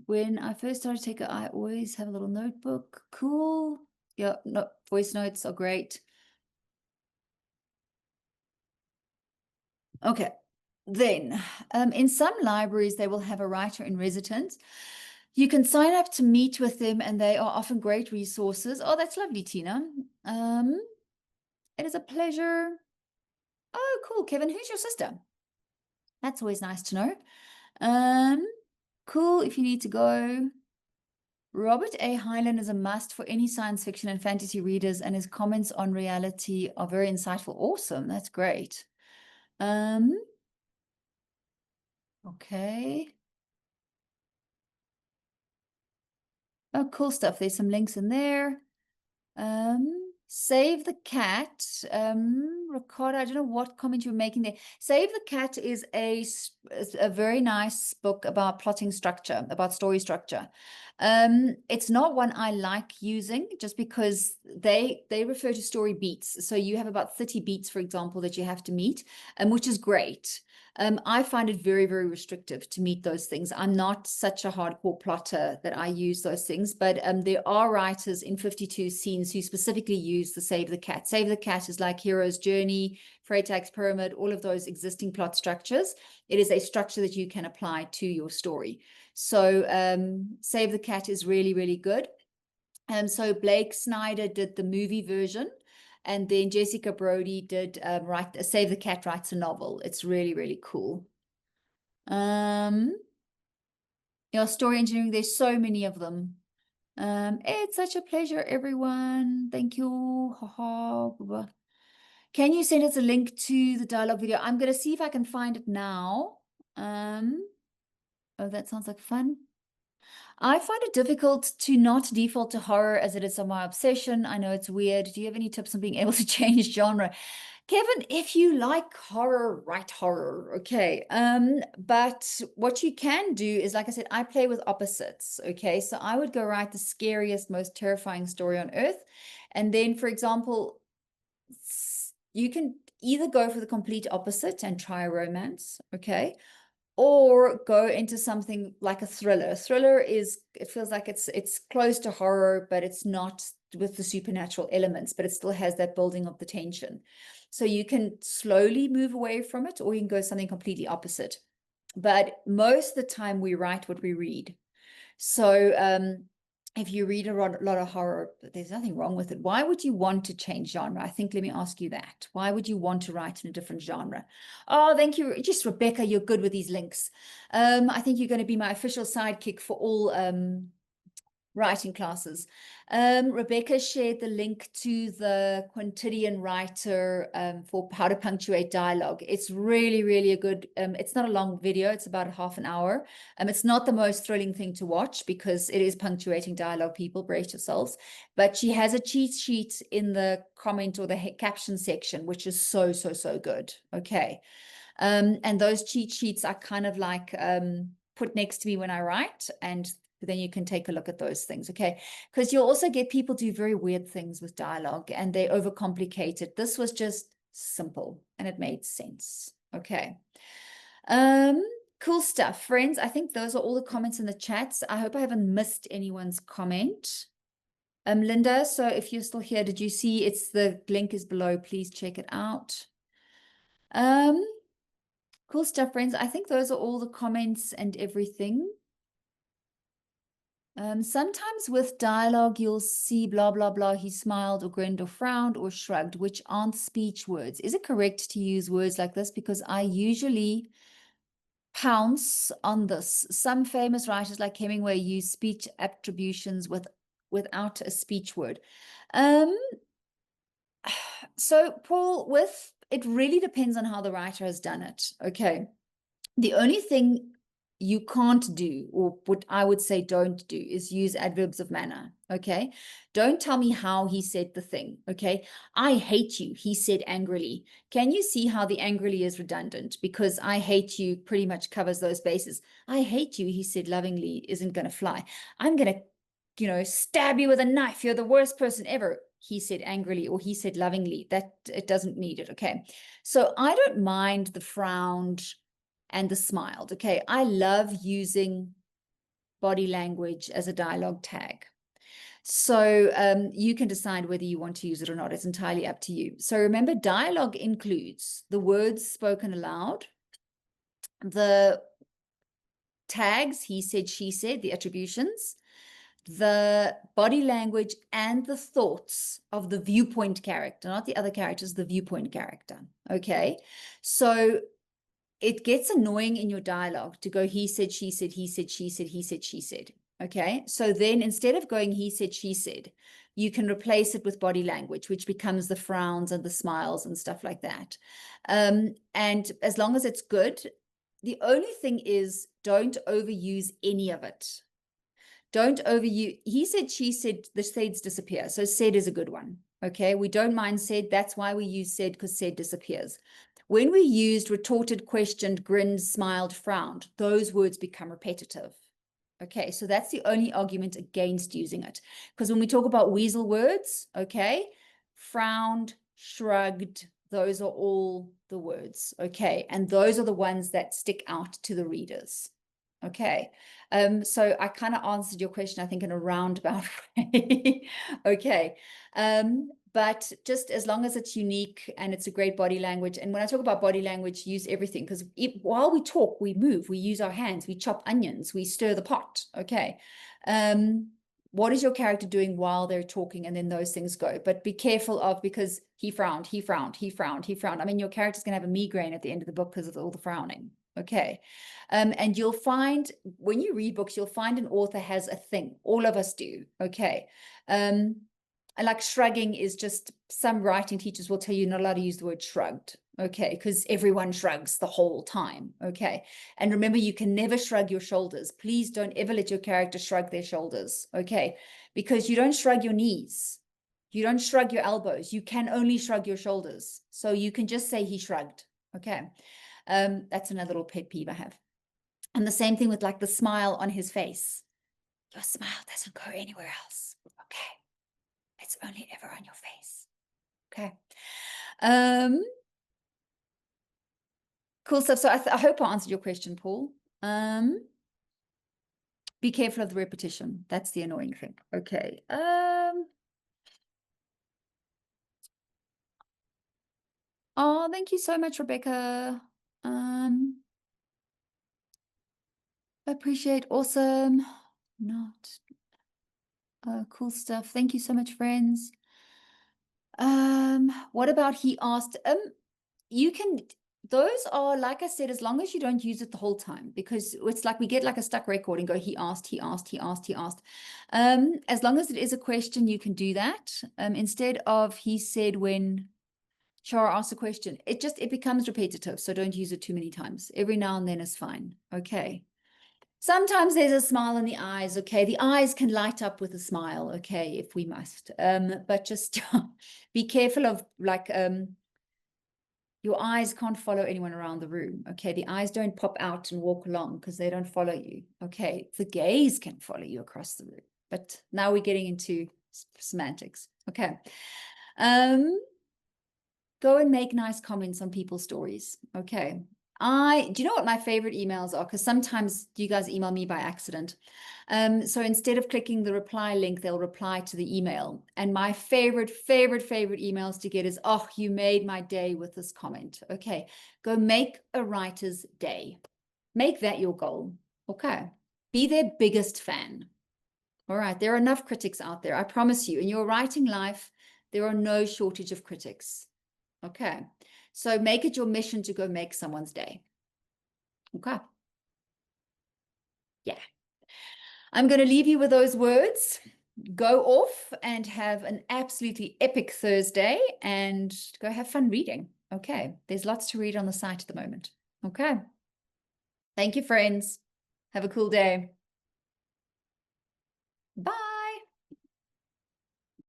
When I first started taking, I always have a little notebook. Cool. Yeah, no, voice notes are great. Okay. Then, in some libraries, they will have a writer in residence. You can sign up to meet with them, and they are often great resources. Oh, that's lovely, Tina. It is a pleasure. Oh, cool, Kevin. Who's your sister? That's always nice to know. Cool, if you need to go. Robert A. Heinlein is a must for any science fiction and fantasy readers, and his comments on reality are very insightful. Awesome, that's great. Okay. Oh, cool stuff. There's some links in there. Save the Cat. Ricardo, I don't know what comment you were making there. Save the Cat is a very nice book about plotting structure, about story structure. It's not one I like using just because they refer to story beats. So you have about 30 beats, for example, that you have to meet, which is great. I find it very, very restrictive to meet those things. I'm not such a hardcore plotter that I use those things, but there are writers in 52 Scenes who specifically use the Save the Cat. Save the Cat is like Hero's Journey, Freytag's Pyramid, all of those existing plot structures. It is a structure that you can apply to your story. So Save the Cat is really, really good. So Blake Snyder did the movie version. And then Jessica Brody did Save the Cat writes a novel. It's really, really cool. Story engineering, there's so many of them. It's such a pleasure, everyone. Thank you. Can you send us a link to the dialogue video? I'm going to see if I can find it now. Oh, that sounds like fun. I find it difficult to not default to horror as it is my obsession. I know it's weird. Do you have any tips on being able to change genre? Kevin, if you like horror, write horror, okay. But what you can do is, like I said, I play with opposites, okay. So I would go write the scariest, most terrifying story on earth. And then, for example, you can either go for the complete opposite and try a romance, okay, or go into something like a thriller. Thriller is, it feels like it's close to horror, but it's not with the supernatural elements, but it still has that building of the tension. So you can slowly move away from it, or you can go something completely opposite. But most of the time we write what we read. So if you read a lot of horror, there's nothing wrong with it. Why would you want to change genre? I think, let me ask you that. Why would you want to write in a different genre? Oh, thank you. Just Rebecca, you're good with these links. I think you're going to be my official sidekick for all writing classes. Rebecca shared the link to the quotidian writer for how to punctuate dialogue. It's really, really a good, it's not a long video, it's about half an hour. It's not the most thrilling thing to watch because it is punctuating dialogue, people, brace yourselves. But she has a cheat sheet in the comment or the caption section, which is so, so, so good. Okay. And those cheat sheets are kind of like put next to me when I write, and then you can take a look at those things, okay? Because you'll also get people do very weird things with dialogue and they overcomplicate it. This was just simple and it made sense, okay? Cool stuff, friends. I think those are all the comments in the chats. I hope I haven't missed anyone's comment. Linda, so if you're still here, did you see it's the link is below? Please check it out. Cool stuff, friends. I think those are all the comments and everything. Sometimes with dialogue, you'll see blah, blah, blah. He smiled or grinned or frowned or shrugged, which aren't speech words. Is it correct to use words like this? Because I usually pounce on this. Some famous writers like Hemingway use speech attributions without a speech word. So Paul, it really depends on how the writer has done it. Okay. The only thing you can't do, or what I would say don't do, is use adverbs of manner, okay? Don't tell me how he said the thing, okay? I hate you, he said angrily. Can you see how the angrily is redundant? Because I hate you pretty much covers those bases. I hate you, he said lovingly, isn't going to fly. I'm going to, stab you with a knife. You're the worst person ever. He said angrily, or he said lovingly. That it doesn't need it, okay? So I don't mind the frowned and the smiled. Okay, I love using body language as a dialogue tag. So you can decide whether you want to use it or not. It's entirely up to you. So remember, dialogue includes the words spoken aloud, the tags, he said, she said, the attributions, the body language, and the thoughts of the viewpoint character, not the other characters, the viewpoint character. Okay, so it gets annoying in your dialogue to go, he said, she said, he said, she said, he said, she said. Okay. So then instead of going, he said, she said, you can replace it with body language, which becomes the frowns and the smiles and stuff like that. And as long as it's good, The only thing is, don't overuse any of it. Don't overuse. He said, she said, the saids disappear. So said is a good one. Okay, we don't mind said. That's why we use said, because said disappears. When we used retorted, questioned, grinned, smiled, frowned, those words become repetitive. Okay, so that's the only argument against using it. Because when we talk about weasel words, okay, frowned, shrugged, those are all the words, okay? And those are the ones that stick out to the readers. Okay, so I kind of answered your question, I think, in a roundabout way. Okay, but just as long as it's unique and it's a great body language. And when I talk about body language, use everything, because while we talk, we move, we use our hands, we chop onions, we stir the pot. Okay, what is your character doing while they're talking? And then those things go. But be careful of, because he frowned, he frowned, he frowned, he frowned. I mean, your character's going to have a migraine at the end of the book because of all the frowning. Okay. And you'll find, when you read books, you'll find an author has a thing. All of us do. Okay. And like shrugging is just, some writing teachers will tell you not allowed to use the word shrugged. Okay. Because everyone shrugs the whole time. Okay. And remember, you can never shrug your shoulders. Please don't ever let your character shrug their shoulders. Okay. Because you don't shrug your knees. You don't shrug your elbows. You can only shrug your shoulders. So you can just say he shrugged. Okay. That's another little pet peeve I have. And the same thing with like the smile on his face. Your smile doesn't go anywhere else. Okay. It's only ever on your face. Okay. Cool stuff. So I hope I answered your question, Paul. Be careful of the repetition. That's the annoying thing. Okay. Oh, thank you so much, Rebecca. Appreciate. Awesome. Not cool stuff. Thank you so much, friends. What about he asked? You can, those are, like I said, as long as you don't use it the whole time, because it's like we get like a stuck record and go, he asked, he asked, he asked, he asked. As long as it is a question, you can do that. Instead of he said when Shara asks a question, it becomes repetitive. So don't use it too many times. Every now and then is fine. Okay. Sometimes there's a smile in the eyes. Okay. The eyes can light up with a smile. Okay. If we must, but just be careful of like, your eyes can't follow anyone around the room. Okay. The eyes don't pop out and walk along because they don't follow you. Okay. The gaze can follow you across the room, but now we're getting into semantics. Okay. Go and make nice comments on people's stories. Okay. Do you know what my favorite emails are? Because sometimes you guys email me by accident. So instead of clicking the reply link, they'll reply to the email. And my favorite emails to get is, oh, you made my day with this comment. Okay. Go make a writer's day. Make that your goal. Okay. Be their biggest fan. All right. There are enough critics out there. I promise you, in your writing life, there are no shortage of critics. Okay. So make it your mission to go make someone's day. Okay. Yeah. I'm going to leave you with those words. Go off and have an absolutely epic Thursday and go have fun reading. Okay. There's lots to read on the site at the moment. Okay. Thank you, friends. Have a cool day. Bye.